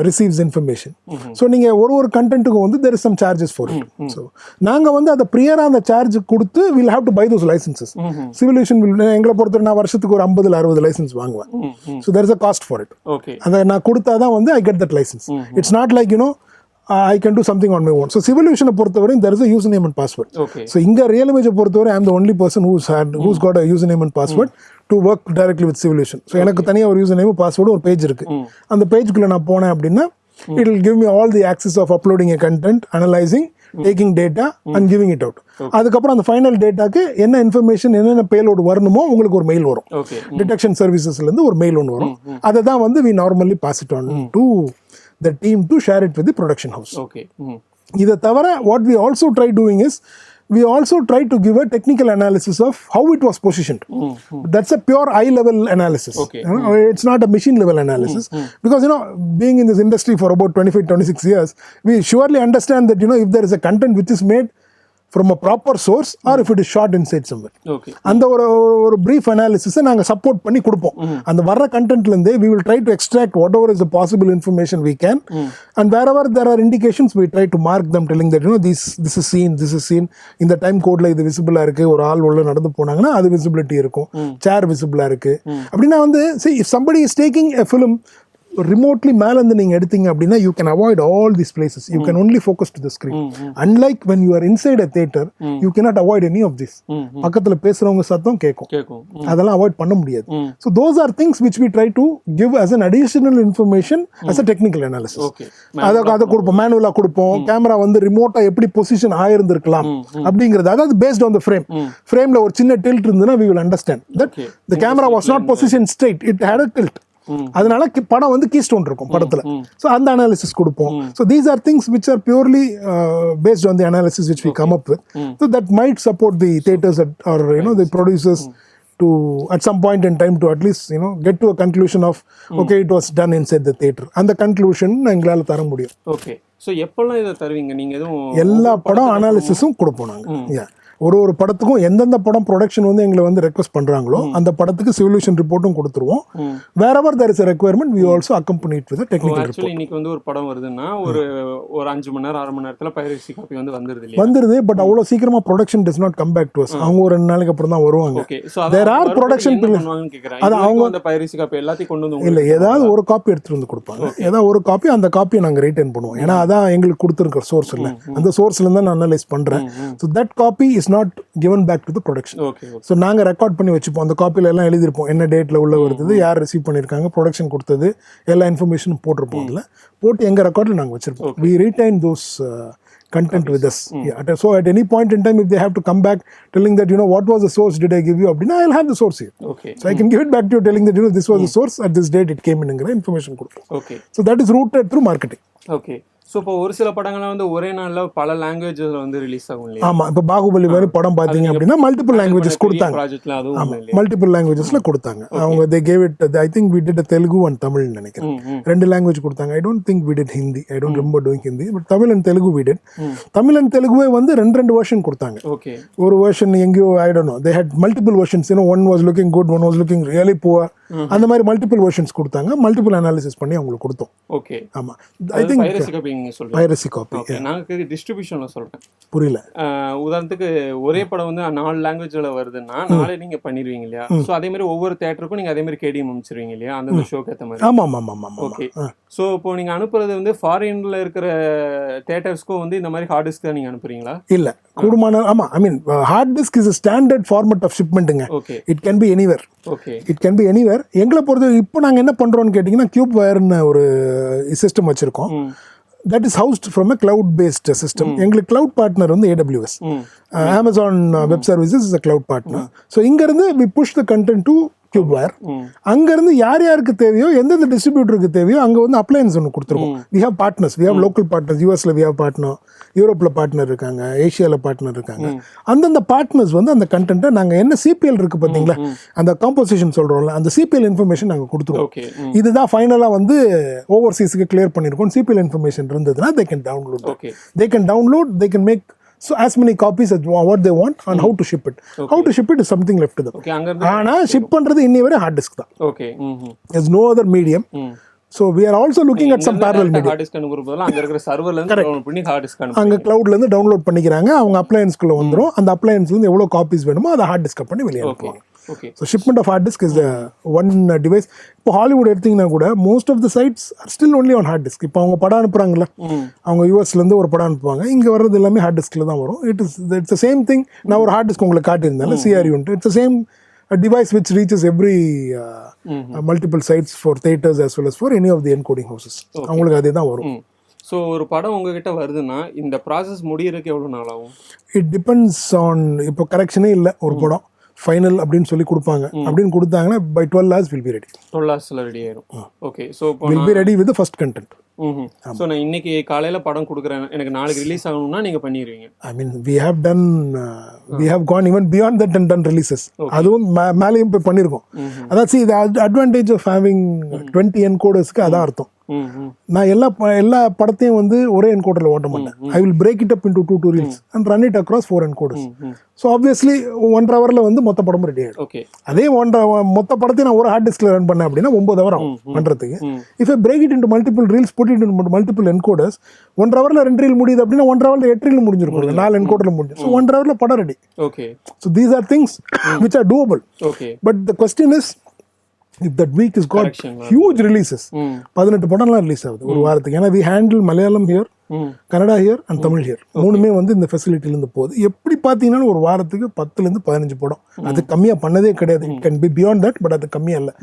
receives information. So நீங்க ஒரு கண்டென்ட்டுக்கு வந்து there is some charges for it. So நாங்க வந்து அதை ப்ரியரா அந்த சார்ஜ் கொடுத்து we'll have to buy those licenses. Civilization எங்களை பொறுத்தவரை நான் வருஷத்துக்கு ஒரு 50-60 லைசன்ஸ் வாங்குவேன். So there is a cost for it. அதை நான் கொடுத்தாதான் வந்து I get that license. It's not like I can do something on my own. So Civilization பொறுத்தவரை there is a username and password. So இங்க Real Image பொறுத்தவரை I am the only person who's got a username and password to work directly with Civilization. So எனக்கு தனியா ஒரு username password ஒரு page இருக்கு. அந்த பேஜ்க்குள்ள நான் போனேன் அப்படின்னா it will give me all the access of uploading a content, analyzing, taking data and giving it out. அதுக்கப்புறம் அந்த ஃபைனல் டேட்டாக்கு என்ன இன்ஃபர்மேஷன் என்னென்ன பேலோடு வரணுமோ உங்களுக்கு ஒரு மெயில் வரும். டிடெக்ஷன் சர்வீசஸ்ல இருந்து ஒரு மெயில் ஒன்று வரும். அதை தான் வந்து we normally pass it on to the team to share it with the production house. இதை தவிர what we also try doing is we also try to give a technical analysis of how it was positioned. That's a pure eye level analysis. It's not a machine level analysis. Because being in this industry for about 25-26 years, we surely understand that if there is a content which is made from a proper source or if it is shot inside somewhere. அந்த ஒரு brief analysis நாங்க support பண்ணி கொடுப்போம். அந்த வர்ற கண்டென்ட்ல இருந்து we will try to extract whatever is the possible information we can, and wherever there are indications we try to mark them telling that this is seen இந்த time கோட்ல இது விசிபிளா இருக்கு, ஒரு ஆள் உள்ள நடந்து போனாங்கன்னா அது விசிபிலிட்டி இருக்கும், சேர் விசிபிளா இருக்கு அப்படின்னா வந்து see if somebody is taking a film remotely மேல இருந்து நீங்க எடுத்தீங்க அப்படின்னா you can avoid all these places. You can only focus to the screen. Unlike when you are inside a theater, you cannot avoid any of this. பக்கத்துல பேசுறவங்க சத்தம் கேட்கும், அதெல்லாம் அவாய்ட் பண்ண முடியாது. So those are things which we try to give as an additional information as a technical analysis. அதை கொடுப்போம், மேனுவலா கொடுப்போம். கேமரா வந்து ரிமோட்டா எப்படி பொசிஷன் ஆயிருந்திருக்கலாம் அப்படிங்கிறது, அதாவது based on the frame. ஃப்ரேம்ல ஒரு சின்ன tilt இருந்ததுன்னா we will understand that the camera was not positioned straight, it had a tilt. அதனால படம் வந்து கீஸ்டோன் இருக்கும் படத்துல. ஸோ அந்த அனாலிசிஸ் கொடுப்போம். So these are things which are purely based on the analysis which we come up with. So that might support the theatres or the producers to at some point in time to at least get to a conclusion of okay, it was done inside the theater. அந்த conclusion எங்களால தர முடியும். Okay. So எப்பெல்லாம் இதை தருவீங்க நீங்க? எதுவும் எல்லா படம் அனாலிசிஸும் கொடுப்போம் நாங்க. ஒரு படத்துக்கும் எந்தெந்த படம் ப்ரொடக்ஷன் வந்து எங்களை வந்து ரெக்வஸ்ட் பண்றாங்களோ அந்த படத்துக்கு சிவிலேஷன் ரிப்போர்ட்டும் கொடுத்துருவோம். wherever there is a requirement we also accompany it with a technical report. Actually இன்னைக்கு வந்து ஒரு படம் வருதுன்னா ஒரு 5 மணி நேரம் 6 மணி நேரத்துல பைரசி காப்பி வந்து வந்துருது. பட் அவ்வளவு சீக்கிரமா production does not come back to us. அவங்க ஒரு 2 நாளைக்கு அப்புறம் தான் வருவாங்க. there are production அது அவங்க அந்த பைரசி காப்பி எல்லாத்தையும் கொண்டு வந்து இல்ல, ஏதாவது ஒரு காப்பி எடுத்துட்டு வந்து கொடுப்பாங்க. ஏதாவது ஒரு காப்பி, அந்த காப்பியை நாங்க ரிட்டர்ன் பண்ணுவோம். ஏன்னா அதான் எங்களுக்கு கொடுத்துருக்க சோர்ஸ் இல்ல, அந்த சோர்ஸ்ல இருந்து நான் அனலைஸ் பண்றேன். so that copy is not given back to the production. So நாங்க ரெக்கார்ட் பண்ணி வச்சுப்போம். அந்த காப்பில எல்லாம் எழுதிருப்போம், என்ன டேட்ல உள்ள வருது, யார் ரிசீவ் பண்ணிருக்காங்க, ப்ரொடக்ஷன் கொடுத்தது, எல்லா இன்ஃபர்மேஷனும் போட்டிருப்போம். அதுல போட்டு எங்க ரெக்கார்ட்ல நாங்க வச்சிருப்போம். we retain those content with us. So at any point in time if they have to come back telling that what was the source did I give you abdina, I'll have the source here. So I can give it back to you telling that this was the source at this date it came in ingra information கொடுப்போம். So that is routed through marketing. So இப்போ ஒரு சில படங்கள்லாம் வந்து ஒரே நாளில் பல லாங்குவேஜஸ்ல வந்து ரிலீஸ் ஆகும் இல்லையா? ஆமாம். இப்போ பாகுபலி மாதிரி படம் பார்த்தீங்க அப்படின்னா மல்டிபிள் லாங்குவேஜஸ் கொடுத்தாங்க. ஆமாம், மல்டிபிள் லாங்குவேஜஸ்ல கொடுத்தாங்க. அவங்க they gave it, I think we did a Telugu and Tamil நினைக்கிறேன். 2 லாங்குவேஜ் கொடுத்தாங்க. I don't think we did Hindi. I don't remember doing Hindi, but Tamil and Telugu we did. Tamil and Telugu வந்து 2 version கொடுத்தாங்க. ஒரு version எங்கேயோ I don't know, they had multiple versions. one was looking good, one was looking really poor. அந்த மாதிரி multiple versions கொடுத்தாங்க. Multiple analysis பண்ணி அவங்களுக்கு கொடுத்தோம். ஆமா, I think பைரசி காப்பி. நாங்க டிஸ்ட்ரிபியூஷன்ல சொல்றேன். புரியல. உதாரணத்துக்கு ஒரே படம் வந்து 4 லாங்குவேஜ்ல வருதுன்னா நாளே நீங்க பண்ணிடுவீங்க இல்லையா? சோ அதே மாதிரி ஒவ்வொரு தியேட்டருக்கும் நீங்க அதே மாதிரி கேடிஎம் அனுப்பிச்சிருவீங்க இல்லையா? அந்த ஷோக்கு ஏத்த மாதிரி. ஆமா ஆமா ஆமா. ஓகே. சோ இப்போ நீங்க அனுப்புறது வந்து ஃபாரின்ல இருக்கிற தியேட்டர்ஸ்க்கும் வந்து இந்த மாதிரி ஹார்ட் டிஸ்க் தான் நீங்க அனுப்புறீங்களா? இல்ல, கூடுமான ஆமா. I mean hard disk is a standard format of shipmentங்க. It can be anywhere. It can be anywhere. எங்களை பொறுத்த இப்போ நாங்க என்ன பண்றோம்னு கேட்டீங்கன்னா Qube Wireன்னு ஒரு சிஸ்டம் வச்சிருக்கோம். That is housed from a cloud based system. எங்களுக்கு cloud partner வந்து AWS. Amazon Web Services is a cloud partner. So இங்க இருந்து we push the content to Qube Wire. அங்க இருந்து யார் யாருக்கு தேவையோ, எந்தெந்த டிஸ்ட்ரிபியூட்டருக்கு தேவையோ அங்க வந்து அப்ளையன்ஸ் ஒன்று கொடுத்துருக்கோம். we have partners, we have local partners. யூஎஸ்ல we have partner, யூரோப்ல பார்ட்னர் இருக்காங்க, ஏஷியால பார்ட்னர் இருக்காங்க. அந்தந்த பார்ட்னர்ஸ் வந்து அந்த கண்டென்ட்டை நாங்க என்ன சிபிஎல் இருக்கு பாத்தீங்களா, அந்த காம்போசிஷன் சொல்றோம்ல, அந்த சிபிஎல் இன்ஃபர்மேஷன் நாங்க கொடுத்துருவோம். இதுதான் ஃபைனலா வந்து ஓவர்சீஸ்க்கு கிளியர் பண்ணிருக்கோம். சிபிஎல் இன்ஃபர்மேஷன் இருந்ததுன்னா they can download, they can make so as many copies as what they want and how to ship it. How to ship it is something left to them. ஆனா ship பண்றது இன்னி வரை hard disk தான். There's no other medium. So we are also looking at some parallel media. Hard disk அனுப்புறதுல அங்க இருக்கிற சர்வர்ல இருந்து download பண்ணி ஹார்ட் டிஸ்க் அனுப்புறாங்க. அங்க கிளவுட்ல இருந்து டவுன்லோட் பண்ணிக்கிறாங்க. அவங்க அப்ளையன்ஸ்க்குள்ள வந்துரும். அந்த அப்ளையன்ஸ்ல இருந்து எவ்வளவு காப்பீஸ் வேணுமோ அதை ஹார்ட் டிஸ்க் பண்ணி வெளிய அனுப்புவாங்க. So shipment of hard disk is one device. இப்போ ஹாலிவுட் எடுத்தீங்கன்னா கூட most of the sites are still only on hard disk. இப்போ அவங்க படம் அனுப்புறாங்கல்ல, அவங்க யூஎஸ்ல இருந்து ஒரு படம் அனுப்புவாங்க, இங்க வர்றது எல்லாமே ஹார்ட் டிஸ்க்ல தான் வரும். It's the same thing. நான் ஒரு ஹார்ட் டிஸ்க் உங்களுக்கு காட்டியிருந்தேன்ல, CRU. It's the same device which reaches every multiple sites for theaters as well as for any of the encoding houses. அவங்களுக்கு அதே தான் வரும். ஸோ ஒரு படம் உங்ககிட்ட வருதுன்னா இந்த ப்ராசஸ் முடியறதுக்கு எவ்வளோ நாள் ஆகும்? It depends on, இப்போ கரெக்ஷனே இல்லை, ஒரு படம் ஃபைனல் அப்படின்னு சொல்லி கொடுப்பாங்க. அப்படின்னு கொடுத்தாங்கன்னா by 12 hours will be ready. 12 hours ready ஆயிடும். Okay. So will be ready with the first content. So நான் இன்னைக்கு காலையில படம் கொடுக்குறேன், எனக்கு நாளைக்கு ரிலீஸ் ஆகணும்னா நீங்க பண்ணிடுவீங்க? I mean we have gone even beyond that and done releases. அதுவும் மேலேயும் போய் பண்ணியிருக்கோம். அதான் see the advantage of having 20 encoders-க்கு அதான் அர்த்தம். நான் எல்லா படத்தையும் வந்து ஒரே என்கோடர்ல ஓட்ட மாட்டேன். I will break it up into 2 reels and run it across 4 encoders. So obviously 1.5 hourல வந்து மொத்த படமும் ரெடி ஆயிடும். அதே மொத்த படத்தை நான் ஒரு ஹார்ட் டிஸ்க்ல ரன் பண்ணேன் அப்படின்னா 9 hour ஆகும் பண்றதுக்கு. If I break it into multiple reels, put it into multiple encoders, 1.5 hourல 2 reel முடியுது அப்படின்னா 1.5 hourல 8 reel முடிஞ்சிருக்கும், 4 என்கோடர்ல முடிஞ்சு. ஸோ 1.5 hourல படம் ready. So these are things which are doable. But the question is, if that week has got Correction, huge releases 18 படம்லாம் release ஆகுது ஒரு வாரத்துக்கு. ஏன்னா we handle Malayalam here, Kannada here and Tamil here மூணுமே வந்து இந்த ஃபெசிலிட்டிலேருந்து போகுது. எப்படி பார்த்தீங்கன்னா ஒரு வாரத்துக்கு 10 to 15 படம். அது கம்மியாக பண்ணதே கிடையாது. It can be beyond that, but அது கம்மியாக இல்லை.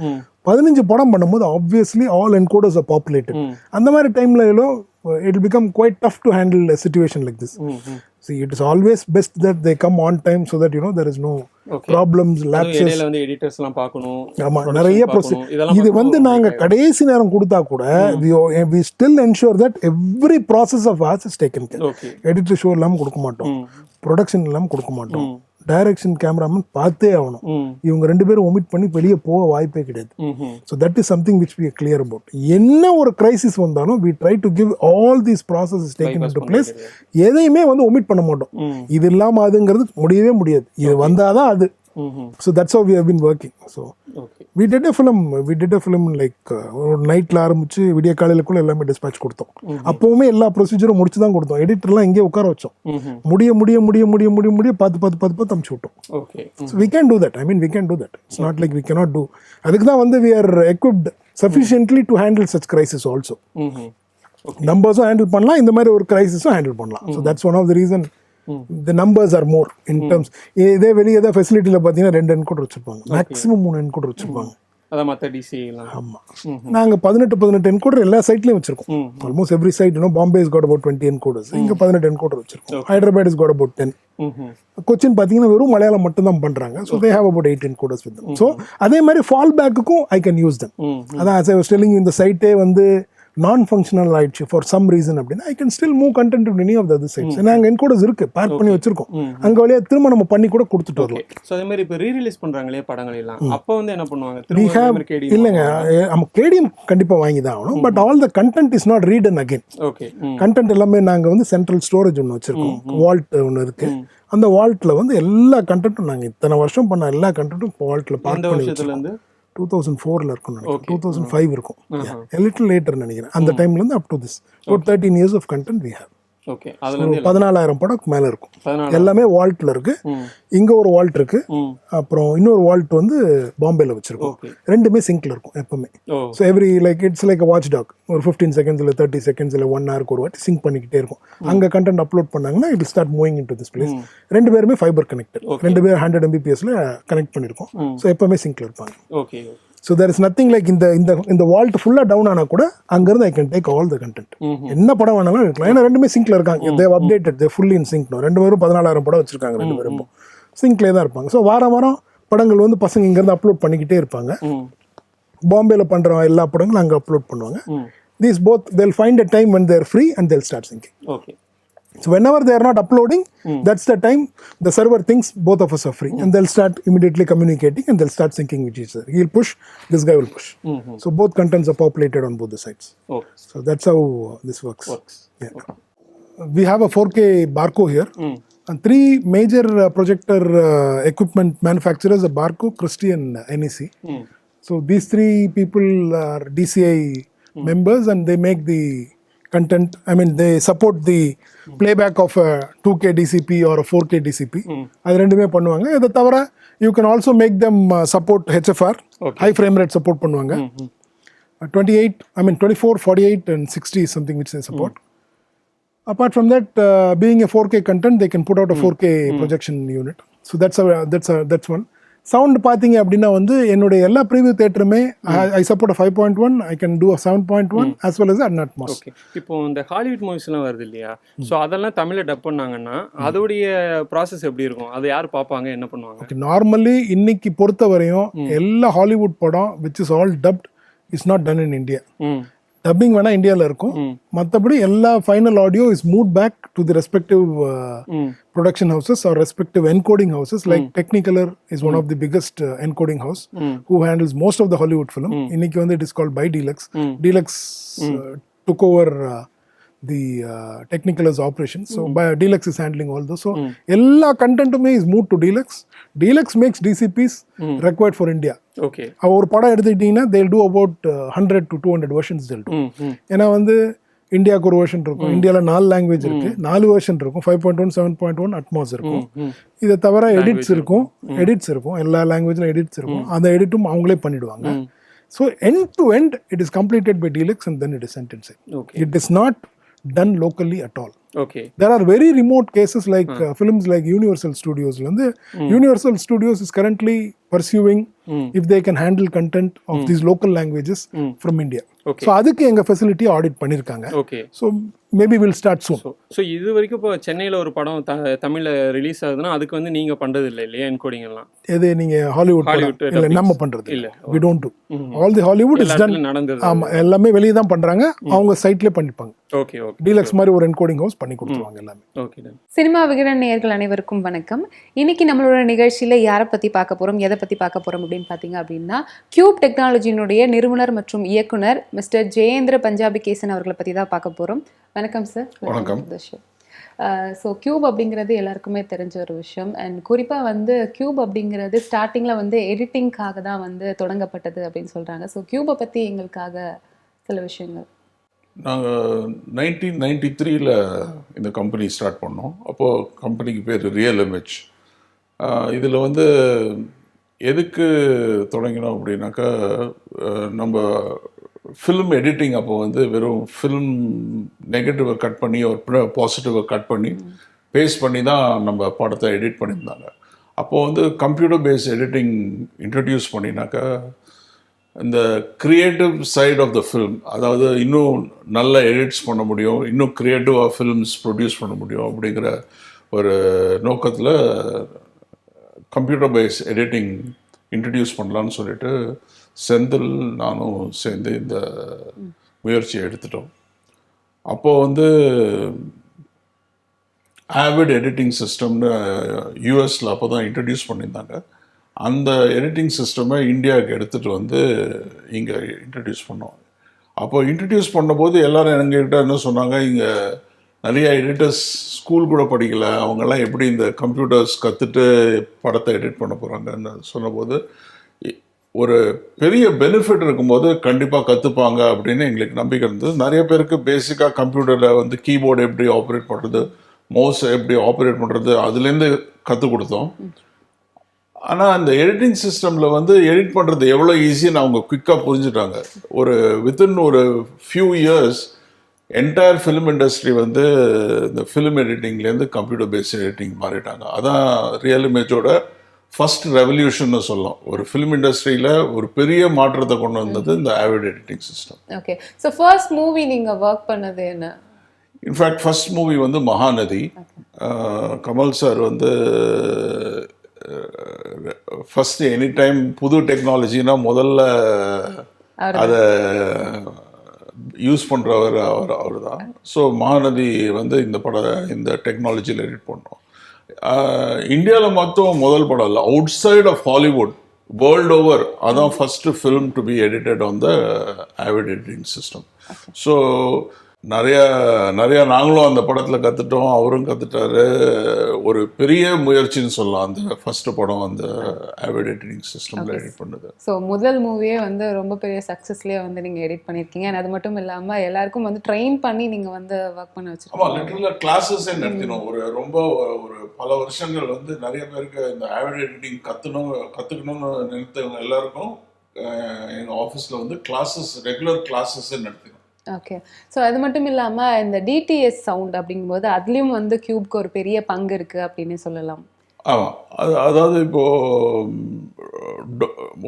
15 படம் பண்ணும்போது obviously all encoders are populated. அந்த மாதிரி டைம்ல it will become quite tough to handle a situation like this. See, it is always best that they come on time so that there is no problems, lapses. இடையில வந்து editors எல்லாம் பார்க்கணும். ஆமா, நிறைய இது வந்து நாங்க கடைசி நேரம் கொடுத்தா கூட we still ensure that every process of ours is taken care. Editor show இல்லாம கொடுக்க மாட்டோம், ப்ரொடக்ஷன் இல்லாம கொடுக்க மாட்டோம், டைரக்ஷன் கேமராமேன் பார்த்தே ஆகணும். இவங்க 2 பேரும் ஒமிட் பண்ணி வெளியே போக வாய்ப்பே கிடையாது. So that is something which we are clear about. என்ன ஒரு கிரைசிஸ் வந்தாலும் we try to give all these processes taken into place. எதையுமே வந்து ஒமிட் பண்ண மாட்டோம். இது இல்லாமல் அதுங்கிறது முடியவே முடியாது. இது வந்தாதான் அது. So that's how we have been working. So we did a film like ஒரு நைட்ல ஆரம்பிச்சு விடிய காலையிலக்குள்ள எல்லாமே டிஸ்பேட்ச் கொடுத்தோம். அப்பவுமே எல்லா ப்ரொசீஜரும் முடிச்சு தான் கொடுத்தோம். எடிட்டர்லாம் இங்கே உட்கார வச்சோம். முடிய பார்த்து அமுச்சு விட்டோம். So we can do that. I mean, we can do that. It's not like we cannot do. அதுக்கு தான் வந்து we are equipped sufficiently to handle such crisis also. நம்பர்ஸும் ஹேண்டில் பண்ணலாம், இந்த மாதிரி ஒரு கிரைசிஸும் ஹேண்டில் பண்ணலாம். So that's one of the reason the numbers are more in terms. இதே வெளியே ஏதாவது ஃபெசிலிட்டியில் பார்த்தீங்கன்னா 2 என்கோடர் வச்சுருப்பாங்க, மேக்ஸிமம் 3 என்கோடர் வச்சுருப்பாங்க. அதான் மற்ற டிசி. ஆமாம், நாங்கள் 18 என்கோடர் எல்லா சைட்லையும் வச்சுருக்கோம். Almost every site. Bombay is got about 20 encoders. இங்கே 18 என்கோடர் வச்சுருக்கோம். Hyderabad is got about 10. Cochin பார்த்தீங்கன்னா வெறும் மலையாளம் மட்டும் தான் பண்ணுறாங்க. So they have about 8 encoders with them. So அதே மாதிரி ஃபால் பேக்குக்கும் ஐ கேன் யூஸ் தம். அதான் as I was telling you, இந்த சைட்டே வந்து நான் ஃபங்க்ஷனல் ஆயிடுச்சு ஃபார் சம் ரீசன் அப்படின்னா I can still move content to any of the other sites. நாங்க என்கோடர்ஸ் இருக்கு, பார்க் பண்ணி வச்சிருக்கோம். அங்க வழியா திரும்ப நம்ம பண்ணி கூட கொடுத்துட்டு வரலாம். சோ அதே மாதிரி இப்ப ரீ ரிலீஸ் பண்றாங்களே படங்கள் எல்லாம், அப்ப வந்து என்ன பண்ணுவாங்க? திரும்ப கேடிஎம் இல்லங்க, நம்ம கேடிஎம் கண்டிப்பா வாங்கி தான் ஆகணும். But all the content is not read and again. Okay, content எல்லாமே நாங்க வந்து சென்ட்ரல் ஸ்டோரேஜ் ஒன்று வச்சிருக்கோம். வால்ட் ஒன்று இருக்கு. அந்த வால்ட்ல வந்து எல்லா கண்டென்ட்டும் நாங்க இத்தனை வருஷம் பண்ண எல்லா கண்டென்ட்டும் வால்ட்ல பார்க் பண்ணி வச்சிருக்கோம். 2004 இருக்கும் நினைக்கிறேன், 2005 இருக்கும், a little later நினைக்கிறேன். அந்த டைம்ல இருந்து up to this about 13 years of content we have. Okay, அதுல இருந்து 14,000 படம் மேல இருக்கும். எல்லாமே வால்ட்ல இருக்கு. இங்க ஒரு வால்ட் இருக்கு, அப்புறம் இன்னொரு வால்ட் வந்து பாம்பேல வச்சிருக்கோம். ரெண்டுமே சிங்க்ல இருக்கும் எப்பவுமே. So every like it's like a watchdog. ஒரு 15 seconds இல்ல 30 seconds இல்ல 1 hour ஒரு வாட்டி சிங்க் பண்ணிக்கிட்டே இருக்கும். அங்க கண்டென்ட் அப்லோட் பண்ணாங்கன்னா it start moving into this place. 2 பேருமே ஃபைபர் கனெக்டட், 2 பேரும் 100 Mbps-ல கனெக்ட் பண்ணிருக்கோம். ஸோ எப்பவுமே சிங்க்ல இருப்பாங்க. Okay. So there is nothing like இந்த வால்ட் ஃபுல்லா டவுன் ஆனா கூட அங்கிருந்து I can take all the content. என்ன படம் வேணாலும் இருக்கலாம். ஏன்னா ரெண்டுமே சிங்க்ல இருக்காங்க. They've updated, they fully in sync. 2 பேரும் 14,000 படம் வச்சிருக்காங்க. 2 பேரும் சிங்க்லேயே தான் இருப்பாங்க. ஸோ வாரம் படங்கள் வந்து பசங்க இங்கேருந்து அப்லோட் பண்ணிக்கிட்டே இருப்பாங்க. பாம்பேல பண்ற எல்லா படங்களும் அங்கே அப்லோட் பண்ணுவாங்க. These both they'll find a time when they're free and they'll start syncing. Okay. So whenever they are not uploading, that's the time the server thinks both of us are free, and they'll start immediately communicating and they'll start syncing with each other. He'll push, this guy will push. So both contents are populated on both the sides. Okay. So that's how this works. Yeah. Okay. We have a 4K Barco here, and 3 major projector equipment manufacturers are Barco, Christie and NEC. So these 3 people are DCI members, and they make the content. I mean, they support the playback of a 2K DCP or a 4K DCP. அது ரெண்டுமே பண்ணுவாங்க. இதை தவிர you can also make them support HFR, high frame rate support பண்ணுவாங்க. 24, 48 and 60 is something which they support. Apart from that, being a 4K content, they can put out a 4K projection unit. So that's one. Sound பார்த்தீங்க அப்படின்னா வந்து என்னுடைய எல்லா preview தியேட்டருமே I support 5.1, I can do 7.1 as well as Atmos. Okay. இப்போ இந்த Hollywood மூவிஸ்லாம் வருது இல்லையா, ஸோ அதெல்லாம் தமிழில் டப் பண்ணாங்கன்னா அதோடைய ப்ராசஸ் எப்படி இருக்கும்? அதை யார் பார்ப்பாங்க, என்ன பண்ணுவாங்க? ஓகே, நார்மலி இன்னைக்கு பொறுத்த வரையும் எல்லா ஹாலிவுட் படம் which is all dubbed is not done in India. Dubbing வேணா இந்தியாவில் இருக்கும், மற்றபடி எல்லா final audio is move back to the respective production houses or respective encoding houses. Like Technicolor is one of the biggest encoding house who handles most of the Hollywood film. இன்னைக்கு வந்து it is called by Deluxe. Deluxe took over the Technicolor's operation. So Deluxe is handling all those. So எல்லா கண்டென்ட்டுமே is moved to Deluxe. Deluxe makes DCPs required for India. Okay. ஒரு படம் எடுத்துக்கிட்டீங்கன்னா they'll do about 100 to 200 versions they'll do. ஏன்னா வந்து இந்தியாவுக்கு ஒரு version இருக்கும், இந்தியாவில் 4 லாங்குவேஜ் இருக்கு, 4 வெர்ஷன் இருக்கும், 5.1, 7.1 அட்மாஸ் இருக்கும். இதை தவிர எடிட்ஸ் இருக்கும், எல்லா லாங்குவேஜ்ல எடிட்ஸ் இருக்கும். அந்த எடிட்டும் அவங்களே பண்ணிடுவாங்க. So end to end, it is completed by Deluxe and then it is sent inside. Okay. It is not done locally at all. Okay. There are very remote cases like films like Universal Studios. Universal Studios is currently pursuing if they can handle content of these local languages from India. Okay. So அதுக்கு எங்க facility audit பண்ணிருக்காங்க. Okay. So maybe we'll start soon. So இது வரைக்கும் இப்போ சென்னையில் ஒரு படம் தமிழில் ரிலீஸ் ஆகுதுன்னா அதுக்கு வந்து நீங்கள் பண்ணுறது இல்லை இல்லையா என்கோடிங் எல்லாம்? எது நீங்க ஹாலிவுட் இல்லை நம்ம பண்றது இல்லை. We don't do. All the Hollywood is done. நடந்தது. ஆமா, எல்லாமே வெளியே தான் பண்றாங்க. அவங்க சைட்லயே பண்ணிப்பாங்க. Okay okay. டீலக்ஸ் மாதிரி ஒரு என்கோடிங் ஹவுஸ் பண்ணி கொடுத்துருவாங்க எல்லாமே. Okay done. சினிமா விகடன் நேயர்கள் அனைவருக்கும் வணக்கம். இன்னைக்கு நம்மளோட நிகழ்ச்சியில் யாரை பற்றி பார்க்க போகிறோம், எதை பற்றி பார்க்க போகிறோம் அப்படின்னு பார்த்தீங்க அப்படின்னா, கியூப் டெக்னாலஜியினுடைய நிறுவனர் மற்றும் இயக்குனர் மிஸ்டர் ஜெயேந்திர பஞ்சாபிகேசன் அவர்களை பற்றி தான் பார்க்க போகிறோம். வணக்கம் சார். வணக்கம். ஸோ கியூப் அப்படிங்கிறது எல்லாருக்குமே தெரிஞ்ச ஒரு விஷயம். அண்ட் குறிப்பாக வந்து கியூப் அப்படிங்கிறது ஸ்டார்டிங்கில் வந்து எடிட்டிங்காக தான் வந்து தொடங்கப்பட்டது அப்படின்னு சொல்கிறாங்க. ஸோ கியூபை பற்றி எங்களுக்காக சில விஷயங்கள். நாங்கள் 1993 இந்த கம்பெனி ஸ்டார்ட் பண்ணோம். அப்போது கம்பெனிக்கு பேர் ரியல் இமேஜ். இதில் வந்து எதுக்கு தொடங்கினோம் அப்படின்னாக்கா, நம்ம ஃபிலிம் எடிட்டிங் அப்போ வந்து வெறும் ஃபிலிம் நெகட்டிவை கட் பண்ணி ஒரு பாசிட்டிவை கட் பண்ணி பேஸ்ட் பண்ணி தான் நம்ம படத்தை எடிட் பண்ணியிருந்தாங்க. அப்போது வந்து கம்ப்யூட்டர் பேஸ்ட் எடிட்டிங் இன்ட்ரடியூஸ் பண்ணினாக்கா இந்த creative side of the film, அதாவது இன்னும் நல்ல எடிட்ஸ் பண்ண முடியும், இன்னும் க்ரியேட்டிவாக ஃபில்ம்ஸ் ப்ரொடியூஸ் பண்ண முடியும் அப்படிங்கிற ஒரு நோக்கத்தில் கம்ப்யூட்டர் பேஸ்ட் எடிட்டிங் இன்ட்ரடியூஸ் பண்ணலான்னு சொல்லிட்டு செந்தில் நானும் சேர்ந்து இந்த முயற்சியை எடுத்துட்டோம். அப்போது வந்து ஆவிட் எடிட்டிங் சிஸ்டம்னு யூஎஸில் அப்போ தான் இன்ட்ரடியூஸ் பண்ணியிருந்தாங்க. அந்த எடிட்டிங் சிஸ்டமை இந்தியாவுக்கு எடுத்துகிட்டு வந்து இங்கே இன்ட்ரடியூஸ் பண்ணோம். அப்போ இன்ட்ரடியூஸ் பண்ணும்போது எல்லோரும் எங்ககிட்ட என்ன சொன்னாங்க, இங்கே நிறைய எடிட்டர்ஸ் ஸ்கூல் கூட படிக்கலை, அவங்கெல்லாம் எப்படி இந்த கம்ப்யூட்டர்ஸ் கற்றுட்டு படத்தை எடிட் பண்ண போகிறாங்கன்னு சொன்னபோது, ஒரு பெரிய பெனிஃபிட் இருக்கும்போது கண்டிப்பாக கற்றுப்பாங்க அப்படின்னு எங்களுக்கு நம்பிக்கை இருந்தது. நிறைய பேருக்கு பேசிக்காக கம்ப்யூட்டரில் வந்து கீபோர்டு எப்படி ஆப்ரேட் பண்ணுறது, மவுஸ் எப்படி ஆப்ரேட் பண்ணுறது, அதுலேருந்து கற்றுக் கொடுத்தோம். ஆனால் அந்த எடிட்டிங் சிஸ்டமில் வந்து எடிட் பண்ணுறது எவ்வளோ ஈஸின்னு அவங்க குயிக்காக புரிஞ்சுட்டாங்க. ஒரு வித்தின் ஒரு few years entire film industry வந்து இந்த ஃபிலிம் எடிட்டிங்லேருந்து கம்ப்யூட்டர் பேஸ்ட் எடிட்டிங் மாறிட்டாங்க. அதான் ரியல் இமேஜோட ஃபர்ஸ்ட் ரெவல்யூஷன் சொல்லலாம். ஒரு ஃபிலிம் இண்டஸ்ட்ரியில் ஒரு பெரிய மாற்றத்தை கொண்டு வந்தது இந்த Avid editing system. Okay. So first movie நீங்கள் ஒர்க் பண்ணது என்ன? இன்ஃபேக்ட் ஃபர்ஸ்ட் மூவி வந்து மகாநதி. கமல் சார் வந்து ஃபர்ஸ்ட் எனி டைம் புது டெக்னாலஜினா முதல்ல அதை யூஸ் பண்ணுறவர் அவர் தான். ஸோ மகாநதி வந்து இந்த டெக்னாலஜியில் எடிட் பண்ணோம். இந்தியாவில் மட்டும் முதல் படம் இல்லை, outside of Hollywood world over அதான் first film to be edited on the Avid editing system. So நிறையா நாங்களும் அந்த படத்தில் கற்றுட்டோம், அவரும் கற்றுட்டாரு. ஒரு பெரிய முயற்சின்னு சொல்லலாம் அந்த ஃபஸ்ட்டு படம் அந்த ஆவிட் எடிட்டிங் சிஸ்டமில் எடிட் பண்ணுது. ஸோ முதல் மூவியே வந்து ரொம்ப பெரிய சக்ஸஸ்லேயே வந்து நீங்கள் எடிட் பண்ணியிருக்கீங்க. அது மட்டும் இல்லாமல் எல்லாருக்கும் வந்து ட்ரெயின் பண்ணி நீங்கள் வந்து ஒர்க் பண்ண வச்சுருக்கோம். ஆமாம், லிட்டரலாக கிளாஸஸே நடத்தினோம். ஒரு பல வருஷங்கள் வந்து நிறைய பேருக்கு இந்த ஆவிட் எடிட்டிங் கற்றுக்கணும்னு நினைத்தவங்க எல்லாருக்கும் எங்கள் ஆஃபீஸில் வந்து ரெகுலர் கிளாஸஸே நடத்தினோம். ஓகே. ஸோ அது மட்டும் இல்லாமல் இந்த டிடிஎஸ் சவுண்ட் அப்படிங்கும்போது அதுலேயும் வந்து கியூப்க்கு ஒரு பெரிய பங்கு இருக்குது அப்படின்னு சொல்லலாம். ஆமாம், அதாவது இப்போது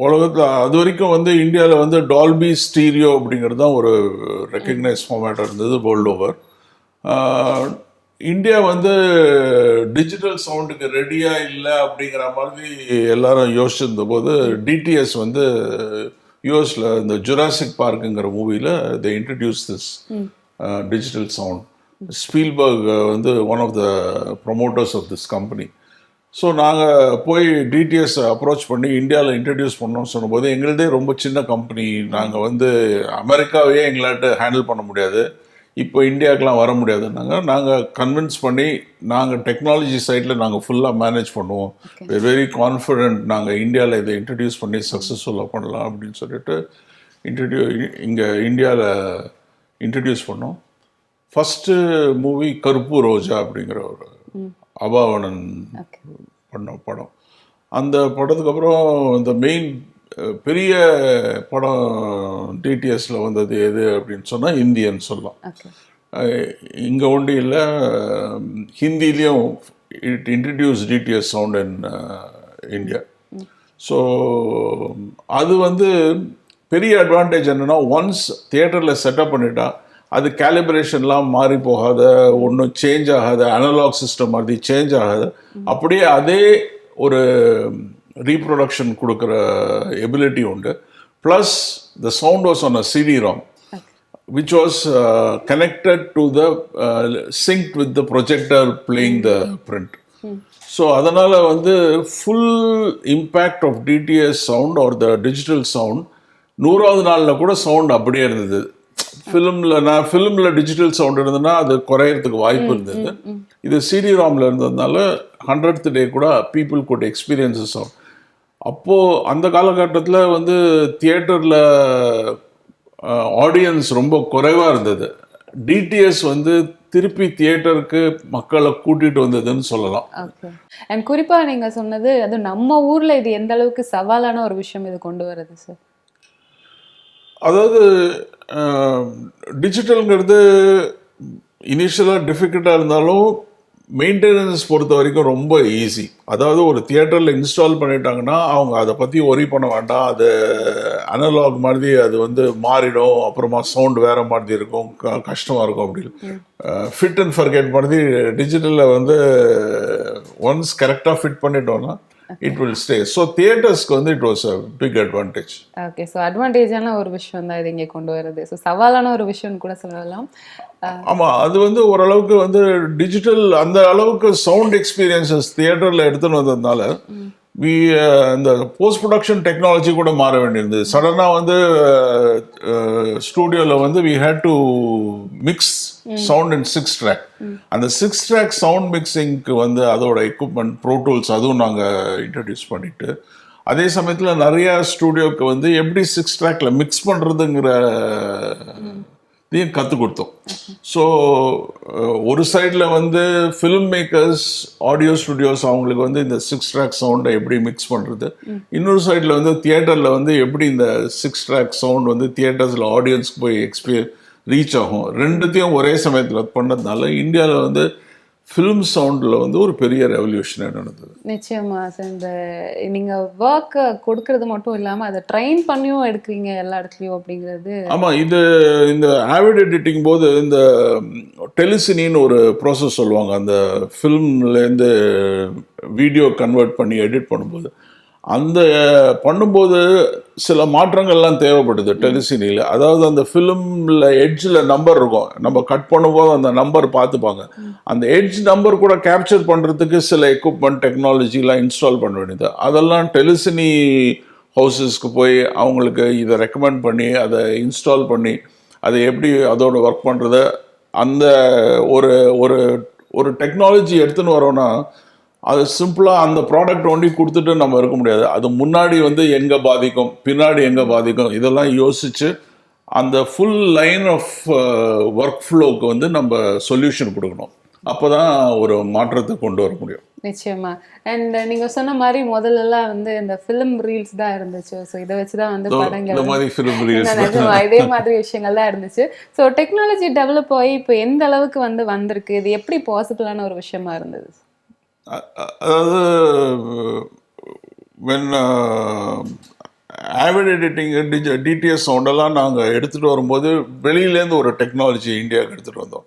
உலகத்தில் அது வரைக்கும் வந்து இந்தியாவில் வந்து டால்பி ஸ்டீரியோ அப்படிங்கிறது தான் ஒரு ரெக்கக்னைஸ் ஃபார்மேட்டாக இருந்தது வேர்ல்டு ஓவர். இந்தியா வந்து டிஜிட்டல் சவுண்டுக்கு ரெடியாக இல்லை அப்படிங்கிற மாதிரி எல்லாரும் யோசிச்சிருந்த போது டிடிஎஸ் வந்து யூஎஸில் இந்த ஜுராசிக் பார்க்குங்கிற மூவியில் they introduce this digital sound. Spielberg வந்து one of the promoters of this company. So நாங்கள் போய் டிடிஎஸ் அப்ரோச் பண்ணி இந்தியாவில் இன்ட்ரடியூஸ் பண்ணோம்னு சொன்னபோது, எங்களுதே ரொம்ப சின்ன கம்பெனி, நாங்கள் வந்து அமெரிக்காவையே எங்களாட்ட ஹேண்டில் பண்ண முடியாது, இப்போ இந்தியாவுக்கெலாம் வர முடியாதுன்னாங்க. நாங்கள் கன்வின்ஸ் பண்ணி நாங்கள் டெக்னாலஜி சைடில் நாங்கள் ஃபுல்லாக மேனேஜ் பண்ணுவோம், வெரி கான்ஃபிடென்ட், நாங்கள் இந்தியாவில் இதை இன்ட்ரடியூஸ் பண்ணி சக்ஸஸ்ஃபுல்லாக பண்ணலாம் அப்படின்னு சொல்லிட்டு இங்கே இந்தியாவில் இன்ட்ரடியூஸ் பண்ணோம். ஃபஸ்ட்டு மூவி கருப்பு ரோஜா அப்படிங்கிற ஒரு அபாவணன் பண்ண படம். அந்த படத்துக்கு அப்புறம் இந்த மெயின் பெரிய படம் டிடிஎஸில் வந்தது எது அப்படின்னு சொன்னால் இந்தியன்னு சொல்லலாம். இங்கே ஒன்றும் இல்லை, ஹிந்திலையும் it introduce DTS sound in India. So அது வந்து பெரிய அட்வான்டேஜ் என்னென்னா, ஒன்ஸ் தியேட்டரில் செட்டப் பண்ணிட்டா அது கேலிப்ரேஷன்லாம் மாறி போகாத, ஒன்றும் சேஞ்ச் ஆகாத, அனலாக் சிஸ்டம் மாதிரி சேஞ்ச் ஆகாது, அப்படியே அதே ஒரு ரீப்ரொடக்ஷன் கொடுக்குற எபிலிட்டி உண்டு. Plus the sound was on a CD-ROM which was connected to the synced with the projector playing the print. So அதனால் வந்து full impact of DTS sound or the digital sound 100வது நாளில் கூட sound அப்படியே இருந்தது. ஃபிலிமில் digital sound இருந்ததுன்னா அது குறையறதுக்கு வாய்ப்பு இருந்தது. இது CD-ROMல இருந்ததுனால 100th டே கூட பீப்புள் குட் எக்ஸ்பீரியன்ஸ் சவுண்ட். அப்போது அந்த காலகட்டத்தில் வந்து தியேட்டரில் ஆடியன்ஸ் ரொம்ப குறைவாக இருந்தது. டிடிஎஸ் வந்து திருப்பி தியேட்டருக்கு மக்களை கூட்டிட்டு வந்ததுன்னு சொல்லலாம். அண்ட் குறிப்பாக நீங்கள் சொன்னது அது நம்ம ஊரில் இது எந்த அளவுக்கு சவாலான ஒரு விஷயம் இது கொண்டு வருது சார்? அதாவது டிஜிட்டலுங்கிறது இனிஷியலாக டிஃபிகல்ட்டாக இருந்தாலும் மெயின்டெனன்ஸ் பொறுத்த வரைக்கும் ரொம்ப ஈஸி. அதாவது ஒரு தியேட்டரில் இன்ஸ்டால் பண்ணிட்டாங்கன்னா அவங்க அதை பற்றி ஒரி பண்ண வேண்டாம். அது அனலாக் மாதிரி அது வந்து மாறிடும், அப்புறமா சவுண்ட் வேறு மாதிரி இருக்கும், கஷ்டமாக இருக்கும். அப்படி ஃபிட் அண்ட் ஃபர்கெட் மாதிரி டிஜிட்டலில் வந்து ஒன்ஸ் கரெக்டாக ஃபிட் பண்ணிட்டோன்னா it will stay. So தியேட்டர்ஸ்க்கு வந்து it was a big advantage. Okay, so அட்வான்டேஜான ஒரு விஷயம் தான் இது இங்கே கொண்டு வருது. ஸோ சவாலான ஒரு விஷயம்னு கூட சொல்லலாம். ஆமாம், அது வந்து ஓரளவுக்கு வந்து டிஜிட்டல் அந்த அளவுக்கு சவுண்ட் எக்ஸ்பீரியன்சஸ் தியேட்டரில் எடுத்துன்னு வந்ததுனால இந்த போஸ்ட் ப்ரொடக்ஷன் டெக்னாலஜி கூட மாற வேண்டியிருந்தது. சடனாக வந்து ஸ்டூடியோவில் வந்து we had to mix sound in 6 track. அந்த 6 track சவுண்ட் மிக்சிங்க்கு வந்து அதோட எக்யூப்மெண்ட் ப்ரோ டூல்ஸ் அதுவும் நாங்கள் இன்ட்ரடியூஸ் பண்ணிட்டு, அதே சமயத்தில் நிறையா ஸ்டூடியோவுக்கு வந்து எப்படி 6 trackல மிக்ஸ் பண்ணுறதுங்கிற இதையும் கற்றுக் கொடுத்தோம். ஸோ ஒரு சைடில் வந்து ஃபிலிம் மேக்கர்ஸ், ஆடியோ ஸ்டுடியோஸ் அவங்களுக்கு வந்து இந்த 6 track சவுண்டை எப்படி மிக்ஸ் பண்ணுறது, இன்னொரு சைடில் வந்து தியேட்டரில் வந்து எப்படி இந்த 6 track சவுண்ட் வந்து தியேட்டர்ஸில் ஆடியன்ஸ்க்கு போய் ரீச் ஆகும். ரெண்டுத்தையும் ஒரே சமயத்தில் பண்ணதுனால இந்தியாவில் வந்து ஃபிலிம் சவுண்டில் வந்து ஒரு பெரிய ரெவல்யூஷன் நடந்தது. நிச்சயமா சார், இந்த நீங்கள் ஒர்க்கை கொடுக்கறது மட்டும் இல்லாமல் அதை ட்ரெயின் பண்ணியும் எடுக்கிறீங்க எல்லா இடத்துலையும் அப்படிங்கிறது. ஆமாம், இந்த ஆவிட் எடிட்டிங் போது இந்த டெலிசினின்னு ஒரு ப்ராசஸ் சொல்லுவாங்க. அந்த ஃபிலிம்லேருந்து வீடியோ கன்வெர்ட் பண்ணி எடிட் பண்ணும்போது பண்ணும்போது சில மாற்றங்கள்லாம் தேவைப்படுது டெலிசினியில். அதாவது அந்த ஃபிலிமில் எட்ஜில் நம்பர் இருக்கும், நம்ம கட் பண்ணும்போது அந்த நம்பர் பார்த்துப்பாங்க. அந்த எட்ஜ் நம்பர் கூட கேப்சர் பண்ணுறதுக்கு சில எக்யூப்மெண்ட் டெக்னாலஜிலாம் இன்ஸ்டால் பண்ண வேண்டியது. அதெல்லாம் டெலிசினி ஹவுசஸ்க்கு போய் அவங்களுக்கு இதை ரெக்கமெண்ட் பண்ணி அதை இன்ஸ்டால் பண்ணி அதை எப்படி அதோட ஒர்க் பண்ணுறத அந்த ஒரு ஒரு டெக்னாலஜி எடுத்துன்னு வரோன்னா அது சிம்பிளாக அந்த ப்ராடக்ட் ஒண்டி கொடுத்துட்டு நம்ம இருக்க முடியாது. அது முன்னாடி வந்து எங்கே பாதிக்கும், பின்னாடி எங்கே பாதிக்கும், இதெல்லாம் யோசித்து அந்த ஃபுல் லைன் ஆஃப் ஒர்க் ஃப்ளோக்கு வந்து நம்ம சொல்யூஷன் கொடுக்கணும். அப்போ தான் ஒரு மாற்றத்தை கொண்டு வர முடியும். நிச்சயமா. அண்ட் நீங்கள் சொன்ன மாதிரி முதல்லலாம் வந்து இந்த ஃபிலிம் ரீல்ஸ் தான் இருந்துச்சு. ஸோ இதை வச்சு தான் வந்து படங்கள் இந்த மாதிரி ஃபிலிம் ரீல்ஸ் இதே மாதிரி விஷயங்கள் தான் இருந்துச்சு. ஸோ டெக்னாலஜி டெவலப் ஆகி இப்போ எந்த அளவுக்கு வந்திருக்கு, இது எப்படி பாசிபிளான ஒரு விஷயமா இருந்தது? அதாவது ஆவிட் எடிட்டிங் டிடிஎஸ் சவுண்டெல்லாம் நாங்கள் எடுத்துகிட்டு வரும்போது வெளியிலேருந்து ஒரு டெக்னாலஜி இந்தியாவுக்கு எடுத்துகிட்டு வந்தோம்.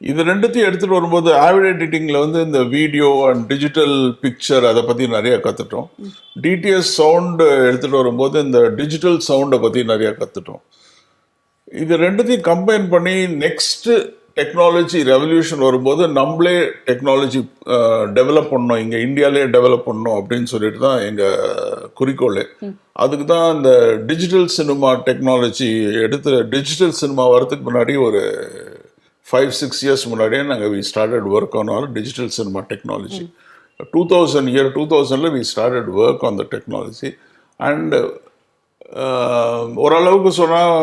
இது ரெண்டுத்தையும் எடுத்துகிட்டு வரும்போது ஆவிட் எடிட்டிங்கில் வந்து இந்த வீடியோ அண்ட் டிஜிட்டல் பிக்சர் அதை பற்றி நிறையா கற்றுட்டோம். டிடிஎஸ் சவுண்டு எடுத்துகிட்டு வரும்போது இந்த டிஜிட்டல் சவுண்டை பற்றி நிறையா கற்றுட்டோம். இது ரெண்டுத்தையும் கம்பைன் பண்ணி நெக்ஸ்ட்டு டெக்னாலஜி ரெவல்யூஷன் வரும்போது நம்மளே டெக்னாலஜி டெவலப் பண்ணோம், இங்கே இந்தியாவிலே டெவலப் பண்ணோம் அப்படின்னு சொல்லிட்டு தான் எங்கள் குறிக்கோள். அதுக்கு தான் இந்த digital cinema technology digital cinema வரதுக்கு முன்னாடி ஒரு 5-6 years முன்னாடியே நாங்கள் we started work on all digital cinema technology. 2000 we started work on the technology. And ஓரளவுக்கு சொன்னால்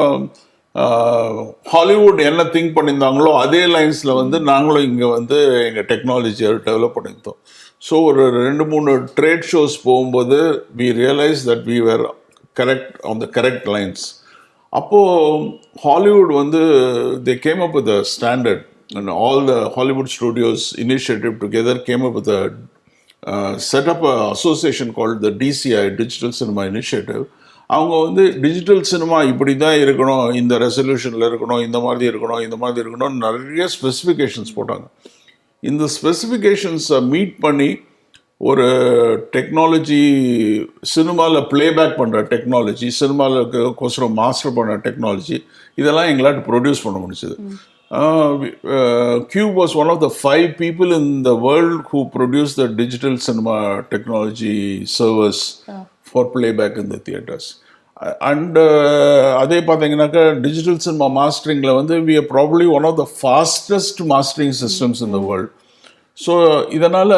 ஹாலிவுட் என்ன திங்க் பண்ணியிருந்தாங்களோ அதே லைன்ஸில் வந்து நாங்களும் இங்கே வந்து எங்கள் டெக்னாலஜியை டெவலப் பண்ணியிருந்தோம். ஸோ ஒரு 2-3 ட்ரேட் ஷோஸ் போகும்போது we realize that we were correct on the correct lines. அப்போ ஹாலிவுட் வந்து they came up with a standard and all the Hollywood studios initiative together came up with a set up a association called the DCI Digital Cinema Initiative. அவங்க வந்து digital cinema இப்படி தான் இருக்கணும், இந்த ரெசல்யூஷனில் இருக்கணும், இந்த மாதிரி இருக்கணும், இந்த மாதிரி இருக்கணும், நிறைய ஸ்பெசிஃபிகேஷன்ஸ் போட்டாங்க. இந்த ஸ்பெசிஃபிகேஷன்ஸை மீட் பண்ணி ஒரு டெக்னாலஜி, சினிமாவில் ப்ளேபேக் பண்ணுற டெக்னாலஜி, சினிமாவுக்கோசரம் மாஸ்டர் பண்ணுற டெக்னாலஜி, இதெல்லாம் எங்களால் ப்ரொடியூஸ் பண்ண முடிச்சது. Qube was one of the 5 people in the world who produced the digital cinema technology servers for playback in the theaters. And அதே பார்த்தீங்கன்னாக்கா டிஜிட்டல் சினிமா மாஸ்டரிங்கில் வந்து we are probably one of the fastest mastering systems in the world. So இதனால்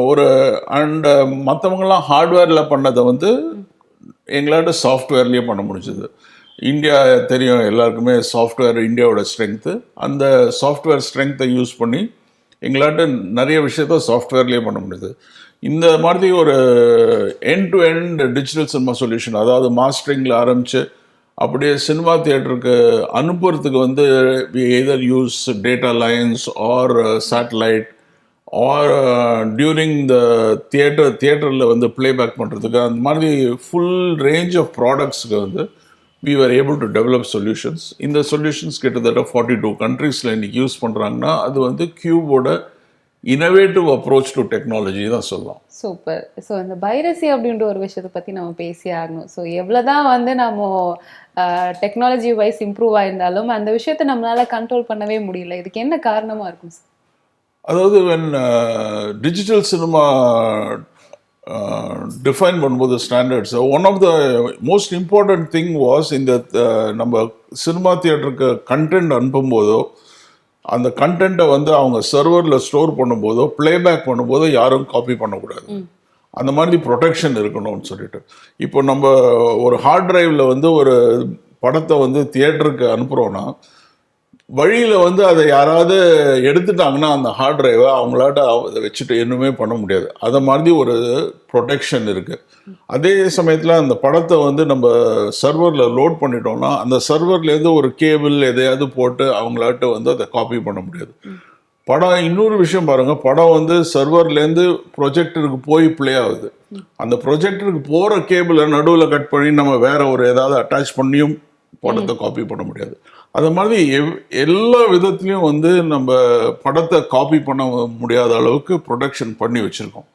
ஒரு and மற்றவங்களாம் ஹார்ட்வேரில் பண்ணதை வந்து எங்களாட்ட சாஃப்ட்வேர்லேயே பண்ண முடிஞ்சது. இந்தியா தெரியும் எல்லாருக்குமே, சாஃப்ட்வேர் இந்தியாவோட ஸ்ட்ரென்த்து. அந்த சாஃப்ட்வேர் ஸ்ட்ரென்த்தை யூஸ் பண்ணி எங்களாட்ட நிறைய விஷயத்த சாஃப்ட்வேர்லேயே பண்ண முடியுது. இந்த மாதிரி ஒரு end to end digital cinema solution, அதாவது மாஸ்டரிங்கில் ஆரம்பித்து அப்படியே சினிமா தியேட்டருக்கு அனுப்புறதுக்கு வந்து we either use data lines or satellite or during the தியேட்டரில் வந்து ப்ளேபேக் பண்ணுறதுக்கு, அந்த மாதிரி ஃபுல் ரேஞ்ச் ஆஃப் ப்ராடக்ட்ஸுக்கு வந்து we were able to develop solutions. இந்த சொல்யூஷன்ஸ் கிட்டத்தட்ட 42 கண்ட்ரீஸில் இன்றைக்கி யூஸ் பண்ணுறாங்கன்னா அது வந்து கியூபோட இனோவேட்டிவ் அப்ரோச் டு டெக்னாலஜி தான் சொல்லலாம். சூப்பர். ஸோ இந்த பைரசி அப்படின்ற ஒரு விஷயத்தை பற்றி நம்ம பேசி ஆகணும். ஸோ எவ்வளோதான் வந்து நம்ம டெக்னாலஜி வைஸ் இம்ப்ரூவ் ஆயிருந்தாலும் அந்த விஷயத்தை நம்மளால் கண்ட்ரோல் பண்ணவே முடியல. இதுக்கு என்ன காரணமாக இருக்கும் சார்? அதாவது when டிஜிட்டல் சினிமா டிஃபைன் பண்ணும்போது standards, one of the most important thing was இந்த நம்ம சினிமா தியேட்டருக்கு கண்டென்ட் அனுப்பும்போதோ அந்த கண்டென்ட்டை வந்து அவங்க சர்வரில் ஸ்டோர் பண்ணும்போதோ ப்ளேபேக் பண்ணும்போதோ யாரும் காப்பி பண்ணக்கூடாது. அந்த மாதிரி ப்ரொடெக்ஷன் இருக்கணும்னு சொல்லிட்டு, இப்போ நம்ம ஒரு ஹார்ட் டிரைவில் வந்து ஒரு படத்தை வந்து தியேட்டருக்கு அனுப்புகிறோன்னா வழியில் வந்து அதை யாராவது எடுத்துட்டாங்கன்னா அந்த ஹார்ட் டிரைவை அவங்களாட்ட அதை வச்சுட்டு இன்னுமே பண்ண முடியாது. அதை மாதிரி ஒரு ப்ரொடெக்ஷன் இருக்குது. அதே சமயத்தில் அந்த படத்தை வந்து நம்ம சர்வரில் லோட் பண்ணிட்டோம்னா அந்த சர்வர்லேருந்து ஒரு கேபிள் எதையாவது போட்டு அவங்களாட்ட வந்து அதை காப்பி பண்ண முடியாது. படம் இன்னொரு விஷயம் பாருங்கள், படம் வந்து சர்வர்லேருந்து ப்ரொஜெக்டருக்கு போய் ப்ளே ஆகுது. அந்த ப்ரொஜெக்டருக்கு போகிற கேபிளை நடுவில் கட் பண்ணி நம்ம வேற ஒரு ஏதாவது அட்டாச் பண்ணியும் படத்தை காப்பி பண்ண முடியாது. அது மாதிரி எல்லா விதத்துலையும் வந்து நம்ம படத்தை காப்பி பண்ண முடியாத அளவுக்கு ப்ரொடக்ஷன் பண்ணி வச்சுருக்கோம்.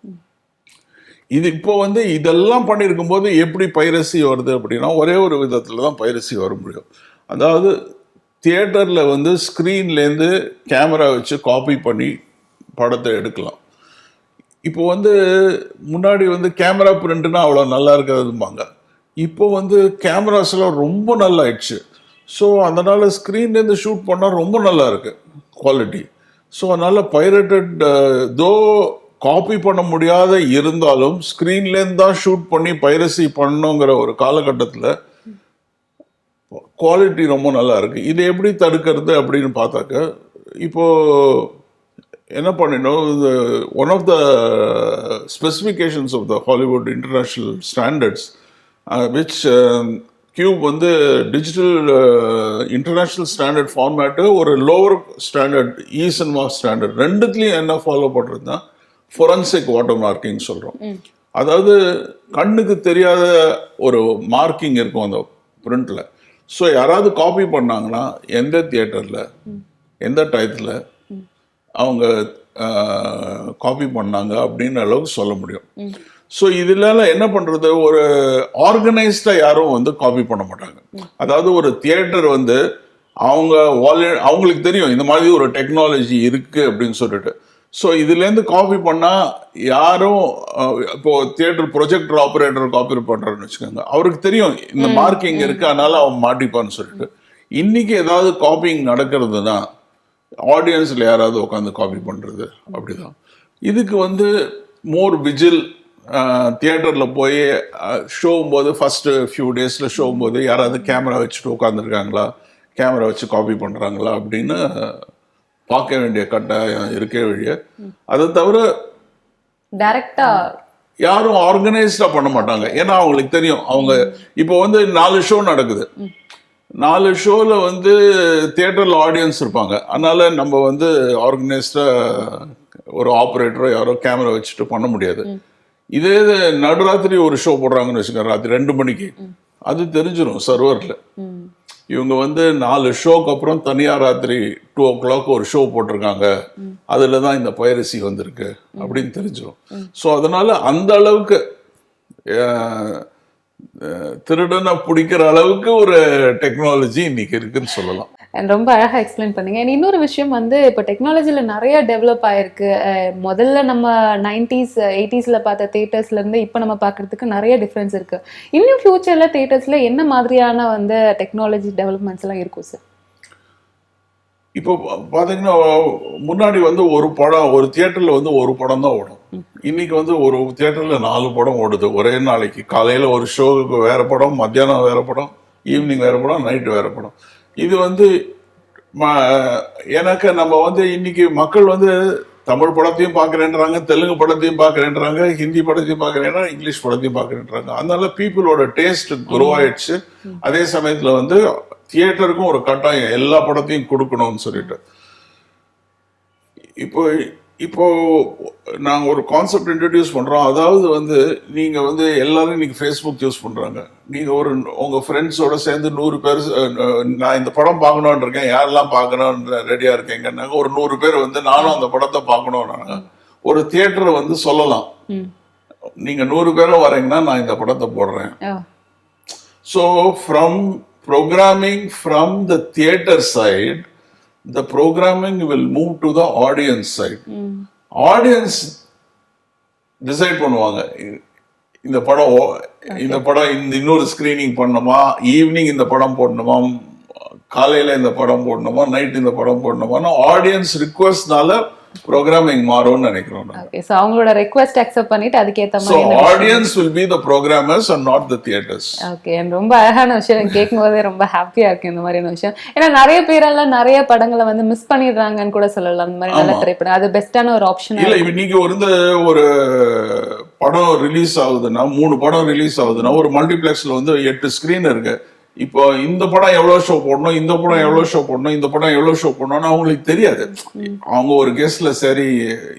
இது இப்போ வந்து இதெல்லாம் பண்ணியிருக்கும் போது எப்படி பைரசி வருது அப்படின்னா ஒரே ஒரு விதத்தில் தான் பைரசி வர முடியும். அதாவது தியேட்டரில் வந்து ஸ்க்ரீன்லேருந்து கேமரா வச்சு காப்பி பண்ணி படத்தை எடுக்கலாம். இப்போ வந்து முன்னாடி வந்து கேமரா பிரிண்ட்னா அவ்வளோ நல்லா இருக்காதும்பாங்க. இப்போ வந்து கேமராஸ்லாம் ரொம்ப நல்லா ஆயிடுச்சு. ஸோ அதனால் ஸ்க்ரீன்லேருந்து ஷூட் பண்ணால் ரொம்ப நல்லா இருக்கு குவாலிட்டி. ஸோ அதனால் பைரட்டட் தோ காப்பி பண்ண முடியாத இருந்தாலும் ஸ்க்ரீன்லேருந்து தான் ஷூட் பண்ணி பைரசி பண்ணணுங்கிற ஒரு காலகட்டத்தில் குவாலிட்டி ரொம்ப நல்லா இருக்குது. இது எப்படி தடுக்கிறது அப்படின்னு பார்த்தாக்க இப்போது என்ன பண்ணினோம், one of the specifications of the Hollywood international standards which Qube வந்து டிஜிட்டல் இன்டர்நேஷ்னல் ஸ்டாண்டர்ட் ஃபார்மேட்டு ஒரு லோவர் ஸ்டாண்டர்ட் சினிமா ஸ்டாண்டர்ட் ரெண்டுத்துலேயும் என்ன ஃபாலோ பண்ணுறதுனா ஃபொரன்சிக் வாட்டர் மார்க்கிங் சொல்கிறோம். அதாவது கண்ணுக்கு தெரியாத ஒரு மார்க்கிங் இருக்கும் அந்த பிரிண்டில். ஸோ யாராவது காப்பி பண்ணாங்கன்னா எந்த தியேட்டரில் எந்த டயத்தில் அவங்க காப்பி பண்ணாங்க அப்படின்னு அளவுக்கு சொல்ல முடியும். ஸோ இதில் என்ன பண்ணுறது, ஒரு ஆர்கனைஸ்டாக யாரும் வந்து காப்பி பண்ண மாட்டாங்க. அதாவது ஒரு தியேட்டர் வந்து அவங்களுக்கு தெரியும் இந்த மாதிரி ஒரு டெக்னாலஜி இருக்குது அப்படின்னு சொல்லிட்டு. ஸோ இதுலேருந்து காப்பி பண்ணால் யாரும் இப்போது தியேட்டர் ப்ரொஜெக்டர் ஆப்ரேட்டர் காப்பி பண்ணுறாருன்னு வச்சுக்கோங்க, அவருக்கு தெரியும் இந்த மார்க்கிங் இருக்குது அதனால அவன் மாட்டிப்பான்னு சொல்லிட்டு. இன்றைக்கி ஏதாவது காப்பிங் நடக்கிறதுனா ஆடியன்ஸில் யாராவது உட்காந்து காப்பி பண்ணுறது அப்படிதான். இதுக்கு வந்து மோர் விஜில் தியேட்டரில் போய் ஷோவும்போது ஃபஸ்ட்டு ஃபியூ டேஸில் ஷோவும்போது யாராவது கேமரா வச்சுட்டு உட்காந்துருக்காங்களா, கேமரா வச்சு காப்பி பண்ணுறாங்களா அப்படின்னு பார்க்க வேண்டிய கட்டாயம் இருக்கே வழிய. அதை தவிர டைரக்டா யாரும் ஆர்கனைஸ்டா பண்ண மாட்டாங்க. ஏன்னா அவங்களுக்கு தெரியும் அவங்க இப்போ வந்து 4 ஷோ நடக்குது, 4 ஷோல வந்து தியேட்டர்ல ஆடியன்ஸ் இருப்பாங்க. அதனால நம்ம வந்து ஆர்கனைஸ்டா ஒரு ஆப்ரேட்டரோ யாரோ கேமரா வச்சுட்டு பண்ண முடியாது. இதே நடுராத்திரி ஒரு ஷோ போடுறாங்கன்னு வச்சுக்கோங்க, ராத்திரி 2 மணிக்கு, அது தெரிஞ்சிடும் சர்வர்ல. இவங்க வந்து 4 ஷோக்கு அப்புறம் தனியா ராத்திரி 2 o'clock ஒரு ஷோ போட்டிருக்காங்க, அதுல தான் இந்த பைரசி வந்திருக்கு அப்படின்னு தெரிஞ்சிடும். ஸோ அதனால அந்த அளவுக்கு திருடனை பிடிக்கிற அளவுக்கு ஒரு டெக்னாலஜி இன்னைக்கு இருக்குன்னு சொல்லலாம். ரொம்ப அழகாக எக்ஸ்பிளைன் பண்ணீங்க. இன்னொரு விஷயம் வந்து இப்போ டெக்னாலஜியில் நிறைய டெவலப் ஆயிருக்கு. முதல்ல நம்ம 90s 80s பார்த்த தேட்டர்ஸ்லேருந்து இப்போ நம்ம பார்க்குறதுக்கு நிறைய டிஃப்ரென்ஸ் இருக்குது. இன்னும் ஃபியூச்சரில் தேட்டர்ஸில் என்ன மாதிரியான வந்து டெக்னாலஜி டெவலப்மெண்ட்ஸ் எல்லாம் இருக்கும் சார்? இப்போ பார்த்தீங்கன்னா முன்னாடி வந்து ஒரு படம் ஒரு தியேட்டரில் வந்து ஒரு படம் தான் ஓடும். இன்னைக்கு வந்து ஒரு தியேட்டரில் 4 படம் ஓடுது ஒரே நாளைக்கு. காலையில் ஒரு ஷோவுக்கு வேற படம், மத்தியானம் வேற படம், ஈவினிங் வேற படம், நைட்டு வேற படம். இது வந்து எனக்கு நம்ம வந்து இன்னைக்கு மக்கள் வந்து தமிழ் படத்தையும் பார்க்குறேன்றாங்க, தெலுங்கு படத்தையும் பார்க்குறேன்றாங்க, ஹிந்தி படத்தையும் பார்க்குறேன்னா, இங்கிலீஷ் படத்தையும் பார்க்குறேன்றாங்க. அதனால பீப்புளோட டேஸ்ட் குரோ ஆயிடுச்சு. அதே சமயத்தில் வந்து தியேட்டருக்கும் ஒரு கட்டாயம் எல்லா படத்தையும் கொடுக்கணும்னு சொல்லிட்டு இப்போ நாங்கள் ஒரு கான்செப்ட் இன்ட்ரடியூஸ் பண்ணுறோம். அதாவது வந்து நீங்கள் வந்து எல்லாரும் இன்னைக்கு ஃபேஸ்புக் யூஸ் பண்ணுறாங்க. நீங்கள் உங்கள் ஃப்ரெண்ட்ஸோட சேர்ந்து 100 பேர் நான் இந்த படம் பார்க்கணுன்னு இருக்கேன், யாரெல்லாம் பார்க்கணுன்னு ரெடியாக இருக்கீங்கன்னாங்க. ஒரு 100 பேர் வந்து நானும் அந்த படத்தை பார்க்கணுன்னாங்க. ஒரு தியேட்டரை வந்து சொல்லலாம், நீங்கள் 100 பேரும் வரீங்கன்னா நான் இந்த படத்தை போடுறேன். So from programming from the theatre side, the programming will move to the audience side. Audience decide பண்ணுவாங்க, இந்த படம் இன்னொரு ஸ்கிரீனிங் பண்ணணுமா, ஈவினிங் இந்த படம் போடணுமா, காலையில இந்த படம் போடணுமா, நைட் இந்த படம் போடணுமா. ஆடியன்ஸ் ரிக்வெஸ்ட்னால ப்ரோக்ராமிங் மாறும்னு நினைக்கிறோம். ஓகே, சோ அவங்களோட ரிக்வெஸ்ட் அக்செப்ட் பண்ணிட்டு அதுக்கு ஏத்த மாதிரி so audience will be the programmers and not the theaters. Okay, ரொம்ப அழகான விஷயம். கேட்கும்போதே ரொம்ப ஹாப்பியா இருக்கு இந்த மாதிரியான விஷயம். ஏன்னா நிறைய பேரெல்லாம் நிறைய படங்களை வந்து மிஸ் பண்ணிடுறாங்கன்னு கூட சொல்லலாம். இந்த மாதிரி நல்ல திரைப்படம் அது பெஸ்டான ஒரு ஆப்ஷன் இல்ல. இன்னைக்கு ஒரு படம் ரிலீஸ் ஆகுதுன்னா, 3 படம் ரிலீஸ் ஆகுதுன்னா, ஒரு மல்டிபிளெக்ஸ்ல வந்து 8 ஸ்கிரீன் இருக்கு. இப்போ இந்த படம் எவ்வளவு ஷோ போடணும், இந்த படம் எவ்வளவு ஷோ போடணும், இந்த படம் எவ்வளவு ஷோ போடணும்னு அவங்களுக்கு தெரியாது. அவங்க ஒரு கெஸ்ட்ல சரி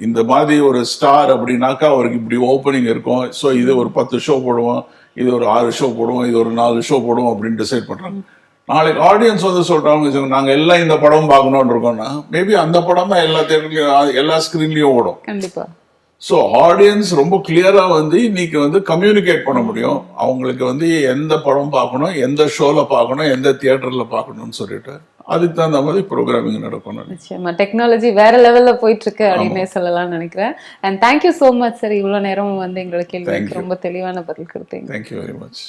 இந்த மாதிரி ஒரு ஸ்டார் அப்படின்னாக்கா அவருக்கு இப்படி ஓப்பனிங் இருக்கும், ஸோ இது ஒரு 10 ஷோ போடுவோம், இது ஒரு 6 ஷோ போடுவோம், இது ஒரு 4 ஷோ போடுவோம் அப்படின்னு டிசைட் பண்றாங்க. நாளைக்கு ஆடியன்ஸ் வந்து சொல்றாங்க நாங்க எல்லாம் இந்த படம் பார்க்கணும்னு இருக்கோம்னா, மேபி அந்த படம் தான் எல்லா தேட்டர்லயும் எல்லா ஸ்கிரீன்லயும் ஓடும். கண்டிப்பா. ஸோ ஆடியன்ஸ் ரொம்ப கிளியரா வந்து இன்னைக்கு வந்து கம்யூனிகேட் பண்ண முடியும். அவங்களுக்கு வந்து எந்த படம் பார்க்கணும், எந்த ஷோல பார்க்கணும், எந்த தியேட்டர்ல பார்க்கணும்னு சொல்லிட்டு அதுக்கு தகுந்த மாதிரி ப்ரோக்ராமிங் நடக்கணும். நிச்சயமா டெக்னாலஜி வேற லெவல்ல போயிட்டு இருக்கு அப்படின்னே சொல்லலாம்னு நினைக்கிறேன். And thank you so much sir, இவ்வளவு நேரம் வந்து எங்களோட கேள்விக்கு ரொம்ப தெளிவான பதில் கொடுத்தீங்க. Thank you very much.